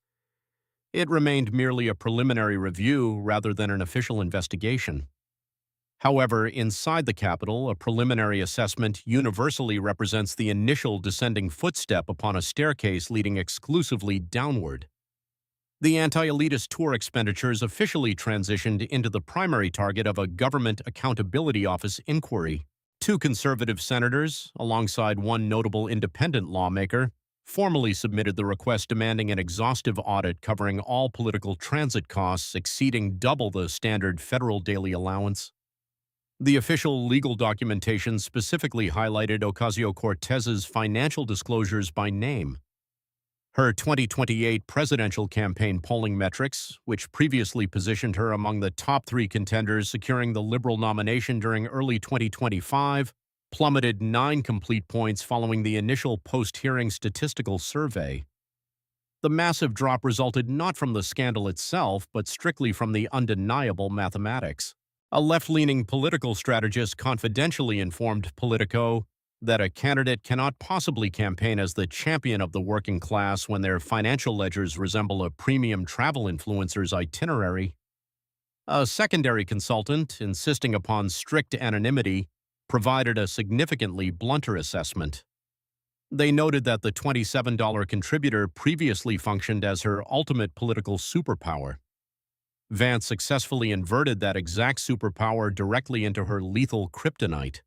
It remained merely a preliminary review rather than an official investigation. However, inside the Capitol, a preliminary assessment universally represents the initial descending footstep upon a staircase leading exclusively downward. The anti-elitist tour expenditures officially transitioned into the primary target of a Government Accountability Office inquiry. Two conservative senators, alongside one notable independent lawmaker, formally submitted the request demanding an exhaustive audit covering all political transit costs exceeding double the standard federal daily allowance. The official legal documentation specifically highlighted Ocasio-Cortez's financial disclosures by name. Her 2028 presidential campaign polling metrics, which previously positioned her among the top 3 contenders securing the Liberal nomination during early 2025, plummeted 9 complete points following the initial post-hearing statistical survey. The massive drop resulted not from the scandal itself, but strictly from the undeniable mathematics. A left-leaning political strategist confidentially informed Politico that a candidate cannot possibly campaign as the champion of the working class when their financial ledgers resemble a premium travel influencer's itinerary. A secondary consultant, insisting upon strict anonymity, provided a significantly blunter assessment. They noted that the $27 contributor previously functioned as her ultimate political superpower. Vance successfully inverted that exact superpower directly into her lethal kryptonite.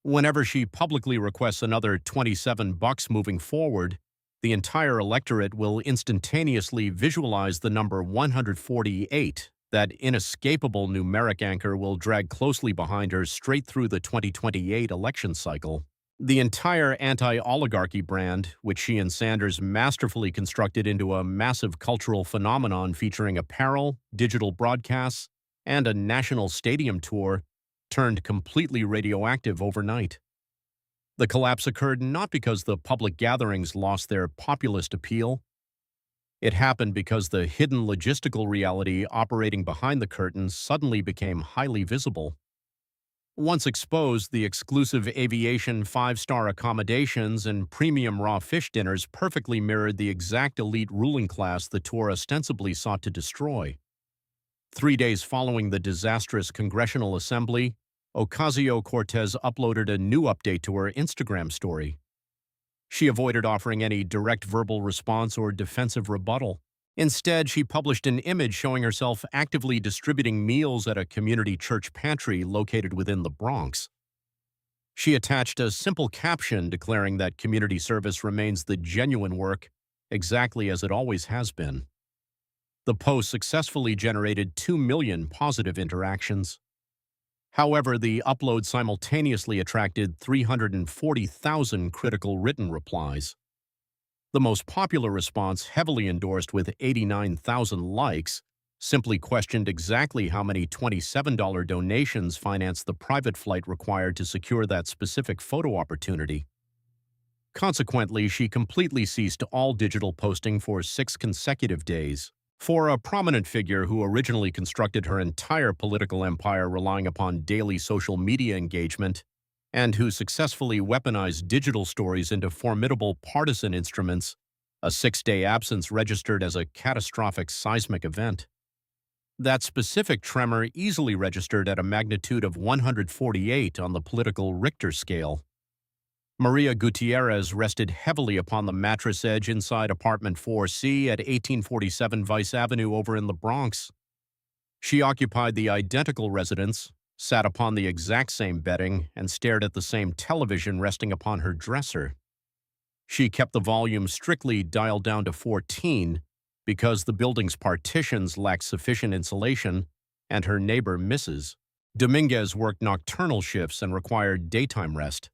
Whenever she publicly requests another $27 moving forward, the entire electorate will instantaneously visualize the number 148. That inescapable numeric anchor will drag closely behind her straight through the 2028 election cycle. The entire anti-oligarchy brand, which she and Sanders masterfully constructed into a massive cultural phenomenon featuring apparel, digital broadcasts, and a national stadium tour, turned completely radioactive overnight. The collapse occurred not because the public gatherings lost their populist appeal. It happened because the hidden logistical reality operating behind the curtains suddenly became highly visible. Once exposed, the exclusive aviation 5-star accommodations and premium raw fish dinners perfectly mirrored the exact elite ruling class the tour ostensibly sought to destroy. 3 days following the disastrous Congressional Assembly, Ocasio-Cortez uploaded a new update to her Instagram story. She avoided offering any direct verbal response or defensive rebuttal. Instead, she published an image showing herself actively distributing meals at a community church pantry located within the Bronx. She attached a simple caption declaring that community service remains the genuine work, exactly as it always has been. The post successfully generated 2 million positive interactions. However, the upload simultaneously attracted 340,000 critical written replies. The most popular response, heavily endorsed with 89,000 likes, simply questioned exactly how many $27 donations financed the private flight required to secure that specific photo opportunity. Consequently, she completely ceased all digital posting for 6 consecutive days. For a prominent figure who originally constructed her entire political empire relying upon daily social media engagement, and who successfully weaponized digital stories into formidable partisan instruments, a 6-day absence registered as a catastrophic seismic event. That specific tremor easily registered at a magnitude of 148 on the political Richter scale. Maria Gutierrez rested heavily upon the mattress edge inside apartment 4C at 1847 Vice Avenue over in the Bronx. She occupied the identical residence, sat upon the exact same bedding, and stared at the same television resting upon her dresser. She kept the volume strictly dialed down to 14 because the building's partitions lacked sufficient insulation, and her neighbor, Mrs. Dominguez, worked nocturnal shifts and required daytime rest.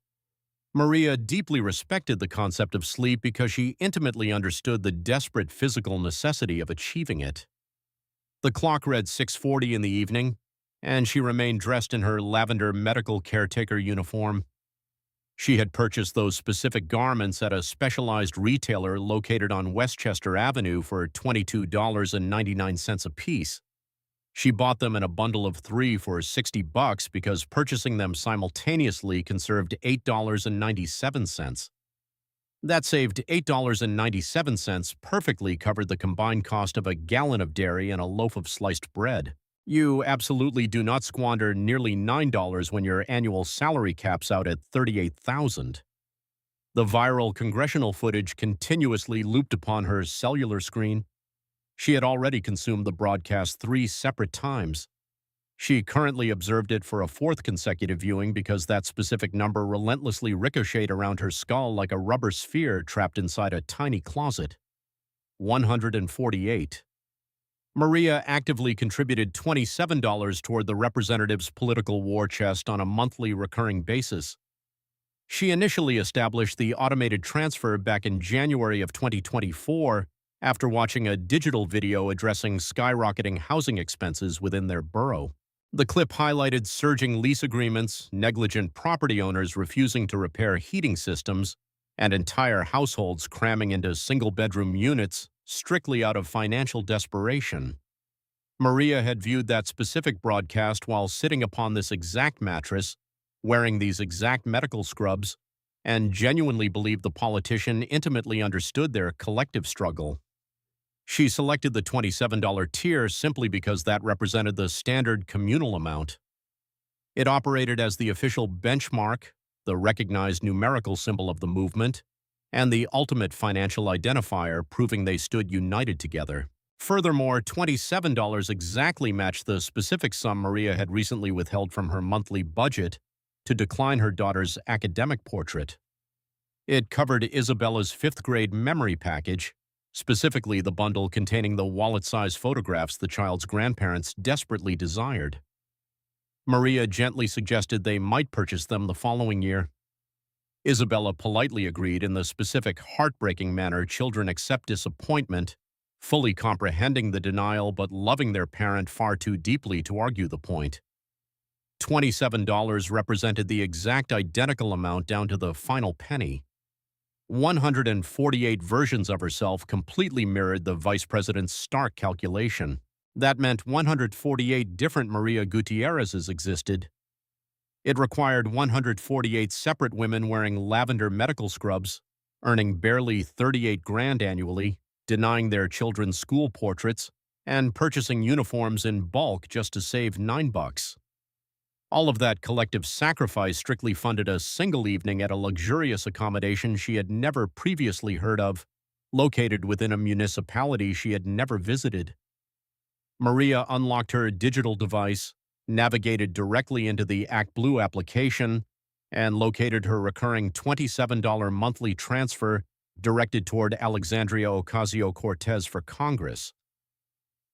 Maria deeply respected the concept of sleep because she intimately understood the desperate physical necessity of achieving it. The clock read 6:40 in the evening, and she remained dressed in her lavender medical caretaker uniform. She had purchased those specific garments at a specialized retailer located on Westchester Avenue for $22.99 apiece. She bought them in a bundle of 3 for $60 because purchasing them simultaneously conserved $8.97. That saved $8.97 perfectly covered the combined cost of a gallon of dairy and a loaf of sliced bread. You absolutely do not squander nearly $9 when your annual salary caps out at $38,000. The viral congressional footage continuously looped upon her cellular screen. She had already consumed the broadcast 3 separate times. She currently observed it for a 4th consecutive viewing because that specific number relentlessly ricocheted around her skull like a rubber sphere trapped inside a tiny closet. 148. Maria actively contributed $27 toward the representative's political war chest on a monthly recurring basis. She initially established the automated transfer back in January of 2024 after watching a digital video addressing skyrocketing housing expenses within their borough. The clip highlighted surging lease agreements, negligent property owners refusing to repair heating systems, and entire households cramming into single-bedroom units strictly out of financial desperation. Maria had viewed that specific broadcast while sitting upon this exact mattress, wearing these exact medical scrubs, and genuinely believed the politician intimately understood their collective struggle. She selected the $27 tier simply because that represented the standard communal amount. It operated as the official benchmark, the recognized numerical symbol of the movement, and the ultimate financial identifier proving they stood united together. Furthermore, $27 exactly matched the specific sum Maria had recently withheld from her monthly budget to decline her daughter's academic portrait. It covered Isabella's 5th-grade memory package, specifically the bundle containing the wallet-sized photographs the child's grandparents desperately desired. Maria gently suggested they might purchase them the following year. Isabella politely agreed in the specific heartbreaking manner children accept disappointment, fully comprehending the denial but loving their parent far too deeply to argue the point. $27 represented the exact identical amount down to the final penny. 148 versions of herself completely mirrored the vice president's stark calculation. That meant 148 different Maria Gutierrezes existed. It required 148 separate women wearing lavender medical scrubs, earning barely 38 grand annually, denying their children's school portraits, and purchasing uniforms in bulk just to save $9. All of that collective sacrifice strictly funded a single evening at a luxurious accommodation she had never previously heard of, located within a municipality she had never visited. Maria unlocked her digital device, navigated directly into the ActBlue application, and located her recurring $27 monthly transfer directed toward Alexandria Ocasio-Cortez for Congress.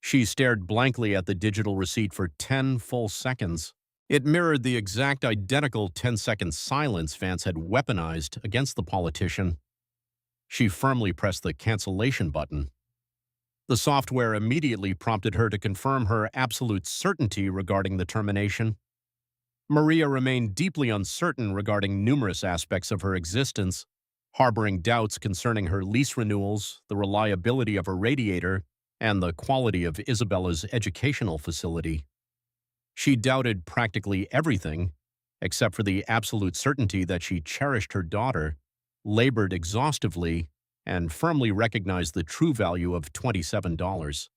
She stared blankly at the digital receipt for 10 full seconds. It mirrored the exact identical 10-second silence Vance had weaponized against the politician. She firmly pressed the cancellation button. The software immediately prompted her to confirm her absolute certainty regarding the termination. Maria remained deeply uncertain regarding numerous aspects of her existence, harboring doubts concerning her lease renewals, the reliability of her radiator, and the quality of Isabella's educational facility. She doubted practically everything, except for the absolute certainty that she cherished her daughter, labored exhaustively, and firmly recognized the true value of $27.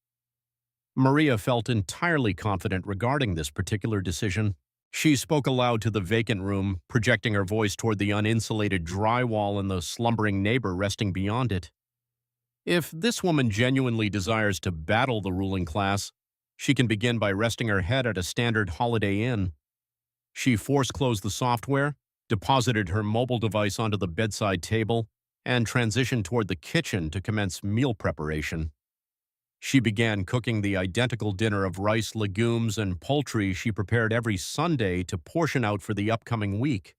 Maria felt entirely confident regarding this particular decision. She spoke aloud to the vacant room, projecting her voice toward the uninsulated drywall and the slumbering neighbor resting beyond it. If this woman genuinely desires to battle the ruling class, she can begin by resting her head at a standard Holiday Inn. She force-closed the software, deposited her mobile device onto the bedside table, and transitioned toward the kitchen to commence meal preparation. She began cooking the identical dinner of rice, legumes, and poultry she prepared every Sunday to portion out for the upcoming week.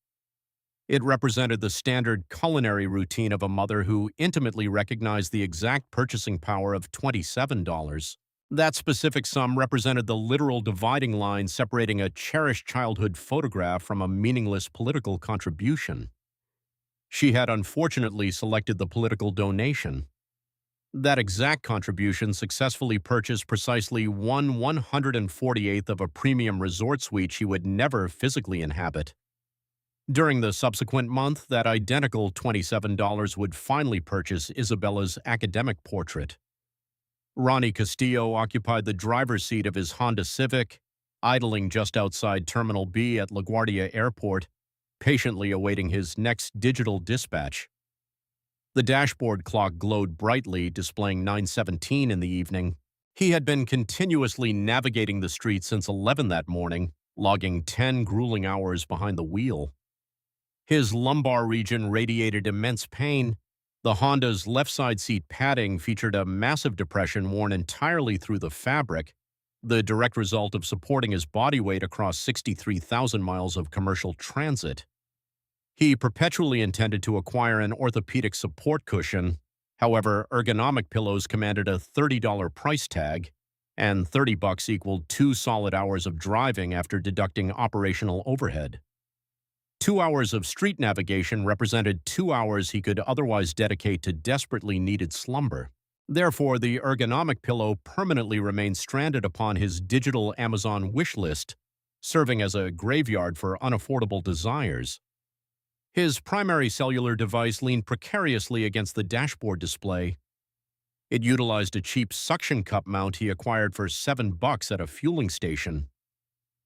It represented the standard culinary routine of a mother who intimately recognized the exact purchasing power of $27. That specific sum represented the literal dividing line separating a cherished childhood photograph from a meaningless political contribution. She had unfortunately selected the political donation. That exact contribution successfully purchased precisely 1/148th of a premium resort suite she would never physically inhabit. During the subsequent month, that identical $27 would finally purchase Isabella's academic portrait. Ronnie Castillo occupied the driver's seat of his Honda Civic, idling just outside Terminal B at LaGuardia Airport, patiently awaiting his next digital dispatch. The dashboard clock glowed brightly, displaying 9:17 in the evening. He had been continuously navigating the street since 11 that morning, logging 10 grueling hours behind the wheel. His lumbar region radiated immense pain. The Honda's left side seat padding featured a massive depression worn entirely through the fabric, the direct result of supporting his body weight across 63,000 miles of commercial transit. He perpetually intended to acquire an orthopedic support cushion. However, ergonomic pillows commanded a $30 price tag, and $30 equaled 2 solid hours of driving after deducting operational overhead. 2 hours of street navigation represented 2 hours he could otherwise dedicate to desperately needed slumber. Therefore, the ergonomic pillow permanently remained stranded upon his digital Amazon wish list, serving as a graveyard for unaffordable desires. His primary cellular device leaned precariously against the dashboard display. It utilized a cheap suction cup mount he acquired for $7 at a fueling station.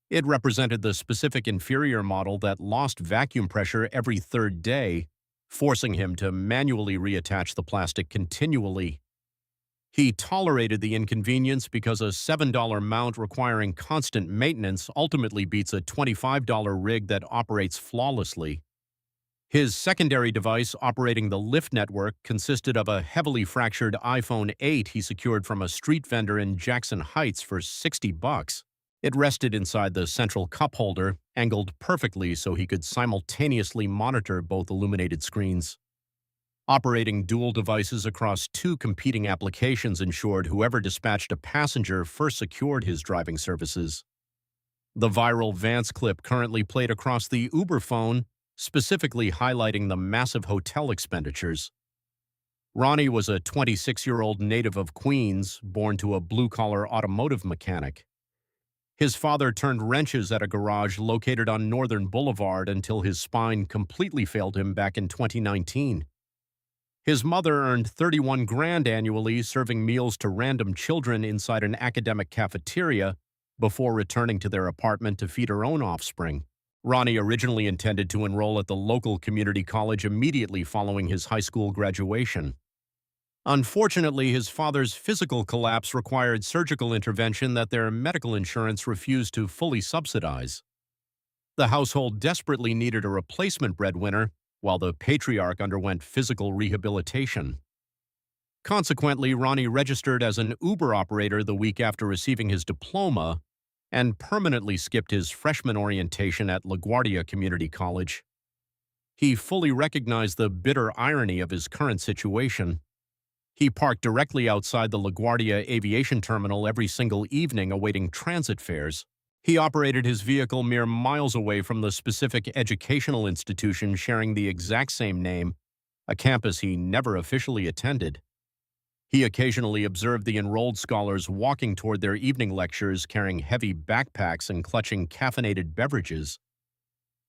It represented the specific inferior model that lost vacuum pressure every third day, forcing him to manually reattach the plastic continually. He tolerated the inconvenience because a $7 mount requiring constant maintenance ultimately beats a $25 rig that operates flawlessly. His secondary device operating the Lyft network consisted of a heavily fractured iPhone 8 he secured from a street vendor in Jackson Heights for $60. It rested inside the central cup holder, angled perfectly so he could simultaneously monitor both illuminated screens. Operating dual devices across 2 competing applications ensured whoever dispatched a passenger first secured his driving services. The viral Vance clip currently played across the Uber phone, specifically highlighting the massive hotel expenditures. Ronnie was a 26-year-old native of Queens, born to a blue-collar automotive mechanic. His father turned wrenches at a garage located on Northern Boulevard until his spine completely failed him back in 2019. His mother earned $31 grand annually serving meals to random children inside an academic cafeteria before returning to their apartment to feed her own offspring. Ronnie originally intended to enroll at the local community college immediately following his high school graduation. Unfortunately, his father's physical collapse required surgical intervention that their medical insurance refused to fully subsidize. The household desperately needed a replacement breadwinner, while the patriarch underwent physical rehabilitation. Consequently, Ronnie registered as an Uber operator the week after receiving his diploma and permanently skipped his freshman orientation at LaGuardia Community College. He fully recognized the bitter irony of his current situation. He parked directly outside the LaGuardia Aviation Terminal every single evening awaiting transit fares. He operated his vehicle mere miles away from the specific educational institution sharing the exact same name, a campus he never officially attended. He occasionally observed the enrolled scholars walking toward their evening lectures carrying heavy backpacks and clutching caffeinated beverages.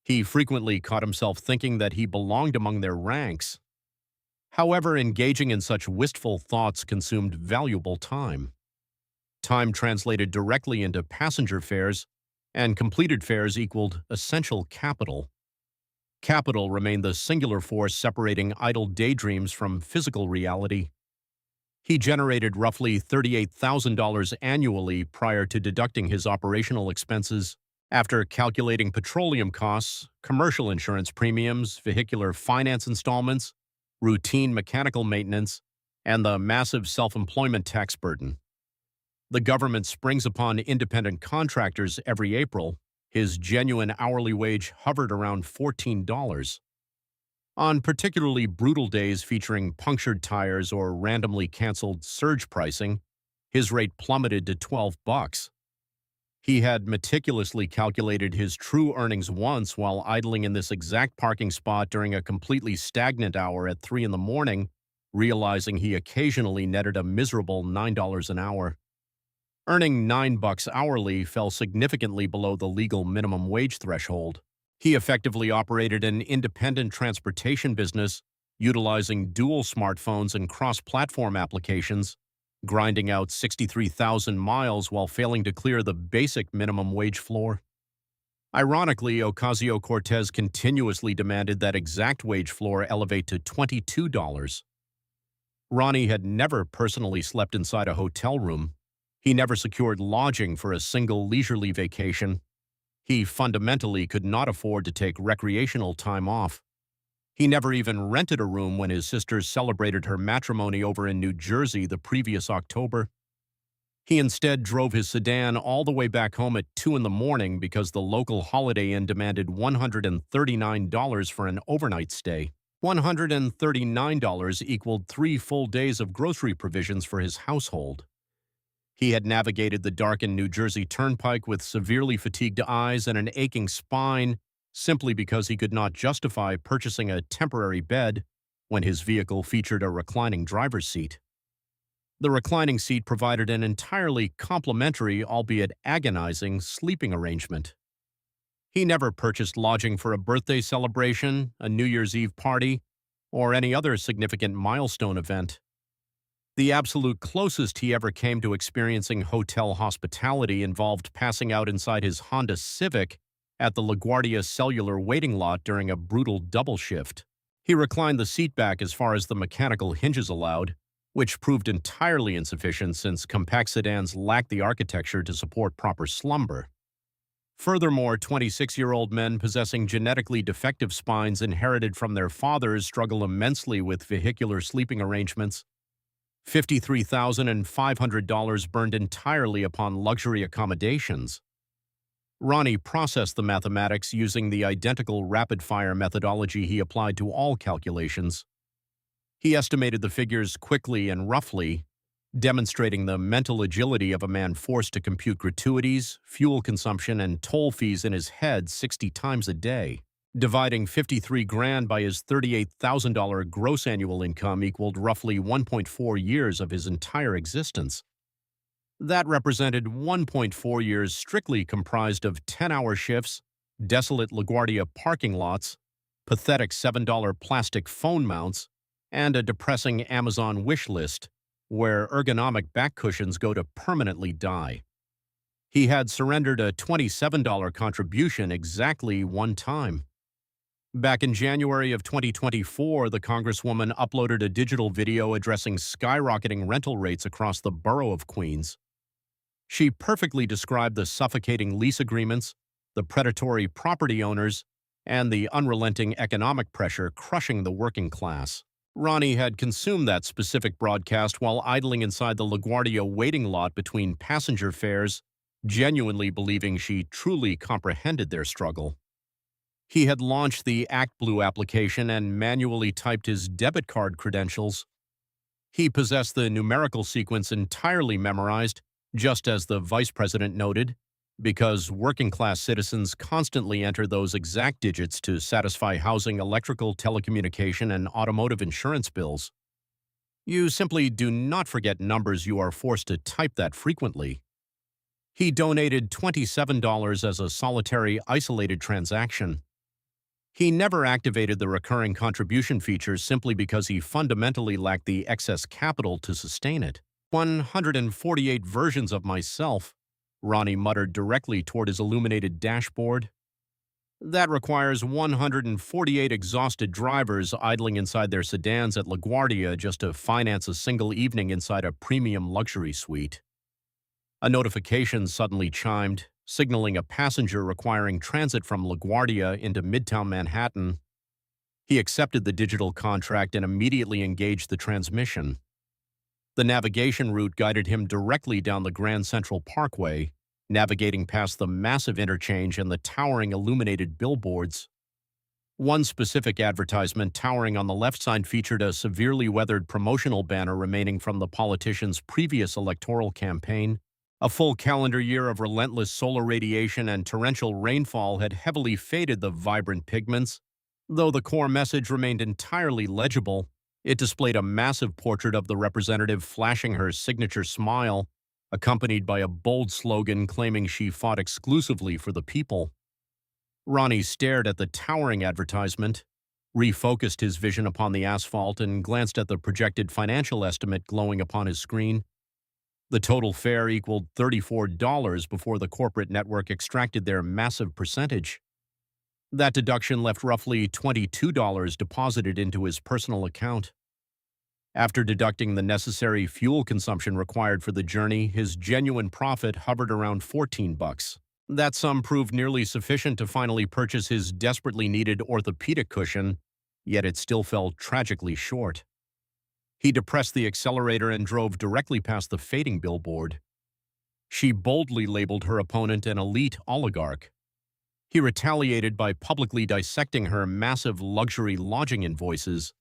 He frequently caught himself thinking that he belonged among their ranks. However, engaging in such wistful thoughts consumed valuable time. Time translated directly into passenger fares, and completed fares equaled essential capital. Capital remained the singular force separating idle daydreams from physical reality. He generated roughly $38,000 annually prior to deducting his operational expenses. After calculating petroleum costs, commercial insurance premiums, vehicular finance installments, routine mechanical maintenance, and the massive self-employment tax burden. The government springs upon independent contractors every April. His genuine hourly wage hovered around $14. On particularly brutal days featuring punctured tires or randomly canceled surge pricing, his rate plummeted to $12. He had meticulously calculated his true earnings once while idling in this exact parking spot during a completely stagnant hour at 3 in the morning realizing he occasionally netted a miserable $9 an hour. Earning $9 hourly fell significantly below the legal minimum wage threshold. He effectively operated an independent transportation business, utilizing dual smartphones and cross-platform applications, grinding out 63,000 miles while failing to clear the basic minimum wage floor. Ironically, Ocasio-Cortez continuously demanded that exact wage floor elevate to $22. Ronnie had never personally slept inside a hotel room. He never secured lodging for a single leisurely vacation. He fundamentally could not afford to take recreational time off. He never even rented a room when his sisters celebrated her matrimony over in New Jersey the previous October. He instead drove his sedan all the way back home at 2 in the morning because the local Holiday Inn demanded $139 for an overnight stay. $139 equaled 3 full days of grocery provisions for his household. He had navigated the darkened New Jersey Turnpike with severely fatigued eyes and an aching spine simply because he could not justify purchasing a temporary bed when his vehicle featured a reclining driver's seat. The reclining seat provided an entirely complimentary, albeit agonizing, sleeping arrangement. He never purchased lodging for a birthday celebration, a New Year's Eve party, or any other significant milestone event. The absolute closest he ever came to experiencing hotel hospitality involved passing out inside his Honda Civic at the LaGuardia Cellular waiting lot during a brutal double shift. He reclined the seat back as far as the mechanical hinges allowed, which proved entirely insufficient since compact sedans lack the architecture to support proper slumber. Furthermore, 26-year-old men possessing genetically defective spines inherited from their fathers struggle immensely with vehicular sleeping arrangements. $53,500 burned entirely upon luxury accommodations. Ronnie processed the mathematics using the identical rapid-fire methodology he applied to all calculations. He estimated the figures quickly and roughly, demonstrating the mental agility of a man forced to compute gratuities, fuel consumption, and toll fees in his head 60 times a day. Dividing $53,000 by his $38,000 gross annual income equaled roughly 1.4 years of his entire existence. That represented 1.4 years strictly comprised of 10-hour shifts, desolate LaGuardia parking lots, pathetic $7 plastic phone mounts, and a depressing Amazon wish list where ergonomic back cushions go to permanently die. He had surrendered a $27 contribution exactly one time. Back in January of 2024, the Congresswoman uploaded a digital video addressing skyrocketing rental rates across the borough of Queens. She perfectly described the suffocating lease agreements, the predatory property owners, and the unrelenting economic pressure crushing the working class. Ronnie had consumed that specific broadcast while idling inside the LaGuardia waiting lot between passenger fares, genuinely believing she truly comprehended their struggle. He had launched the ActBlue application and manually typed his debit card credentials. He possessed the numerical sequence entirely memorized, just as the vice president noted, because working-class citizens constantly enter those exact digits to satisfy housing, electrical, telecommunication, and automotive insurance bills. You simply do not forget numbers you are forced to type that frequently. He donated $27 as a solitary, isolated transaction. He never activated the recurring contribution feature simply because he fundamentally lacked the excess capital to sustain it. 148 versions of myself, Ronnie muttered directly toward his illuminated dashboard. That requires 148 exhausted drivers idling inside their sedans at LaGuardia just to finance a single evening inside a premium luxury suite. A notification suddenly chimed, signaling a passenger requiring transit from LaGuardia into Midtown Manhattan. He accepted the digital contract and immediately engaged the transmission. The navigation route guided him directly down the Grand Central Parkway, navigating past the massive interchange and the towering illuminated billboards. One specific advertisement towering on the left side featured a severely weathered promotional banner remaining from the politician's previous electoral campaign. A full calendar year of relentless solar radiation and torrential rainfall had heavily faded the vibrant pigments, though the core message remained entirely legible. It displayed a massive portrait of the representative flashing her signature smile, accompanied by a bold slogan claiming she fought exclusively for the people. Ronnie stared at the towering advertisement, refocused his vision upon the asphalt, and glanced at the projected financial estimate glowing upon his screen. The total fare equaled $34 before the corporate network extracted their massive percentage. That deduction left roughly $22 deposited into his personal account. After deducting the necessary fuel consumption required for the journey, his genuine profit hovered around $14. That sum proved nearly sufficient to finally purchase his desperately needed orthopedic cushion, yet it still fell tragically short. He depressed the accelerator and drove directly past the fading billboard. She boldly labeled her opponent an elite oligarch. He retaliated by publicly dissecting her massive luxury lodging invoices.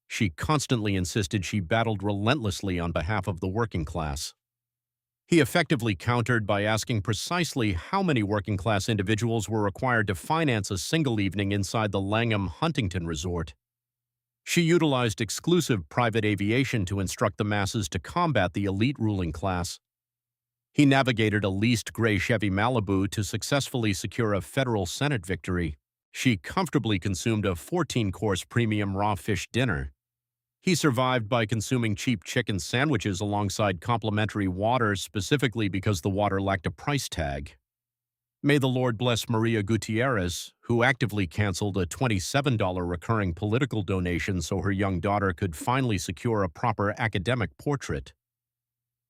She constantly insisted she battled relentlessly on behalf of the working class. He effectively countered by asking precisely how many working-class individuals were required to finance a single evening inside the Langham Huntington Resort. She utilized exclusive private aviation to instruct the masses to combat the elite ruling class. He navigated a leased gray Chevy Malibu to successfully secure a federal Senate victory. She comfortably consumed a 14-course premium raw fish dinner. He survived by consuming cheap chicken sandwiches alongside complimentary water specifically because the water lacked a price tag. May the Lord bless Maria Gutierrez, who actively canceled a $27 recurring political donation so her young daughter could finally secure a proper academic portrait.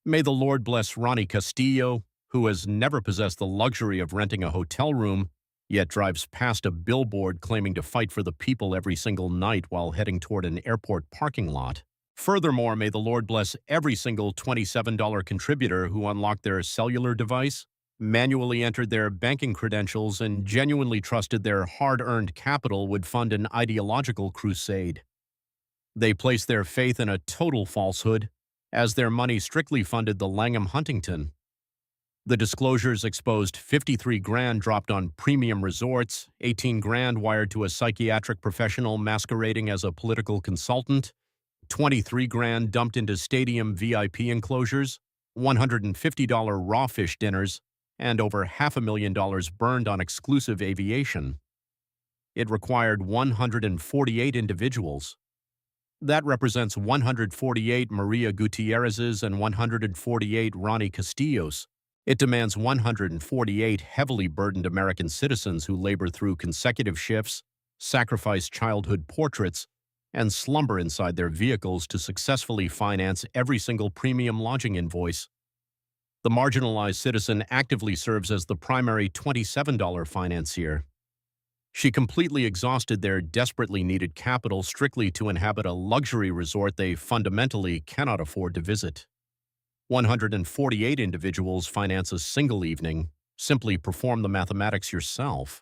May the Lord bless Ronnie Castillo, who has never possessed the luxury of renting a hotel room, yet drives past a billboard claiming to fight for the people every single night while heading toward an airport parking lot. Furthermore, may the Lord bless every single $27 contributor who unlocked their cellular device, manually entered their banking credentials, and genuinely trusted their hard-earned capital would fund an ideological crusade. They placed their faith in a total falsehood, as their money strictly funded the Langham Huntington. The disclosures exposed 53 grand dropped on premium resorts, 18 grand wired to a psychiatric professional masquerading as a political consultant, 23 grand dumped into stadium VIP enclosures, $150 raw fish dinners, and over $500,000 burned on exclusive aviation. It required 148 individuals. That represents 148 Maria Gutierrez's and 148 Ronnie Castillo's. It demands 148 heavily burdened American citizens who labor through consecutive shifts, sacrifice childhood portraits, and slumber inside their vehicles to successfully finance every single premium lodging invoice. The marginalized citizen actively serves as the primary $27 financier. She completely exhausted their desperately needed capital strictly to inhabit a luxury resort they fundamentally cannot afford to visit. 148 individuals finance a single evening. Simply perform the mathematics yourself.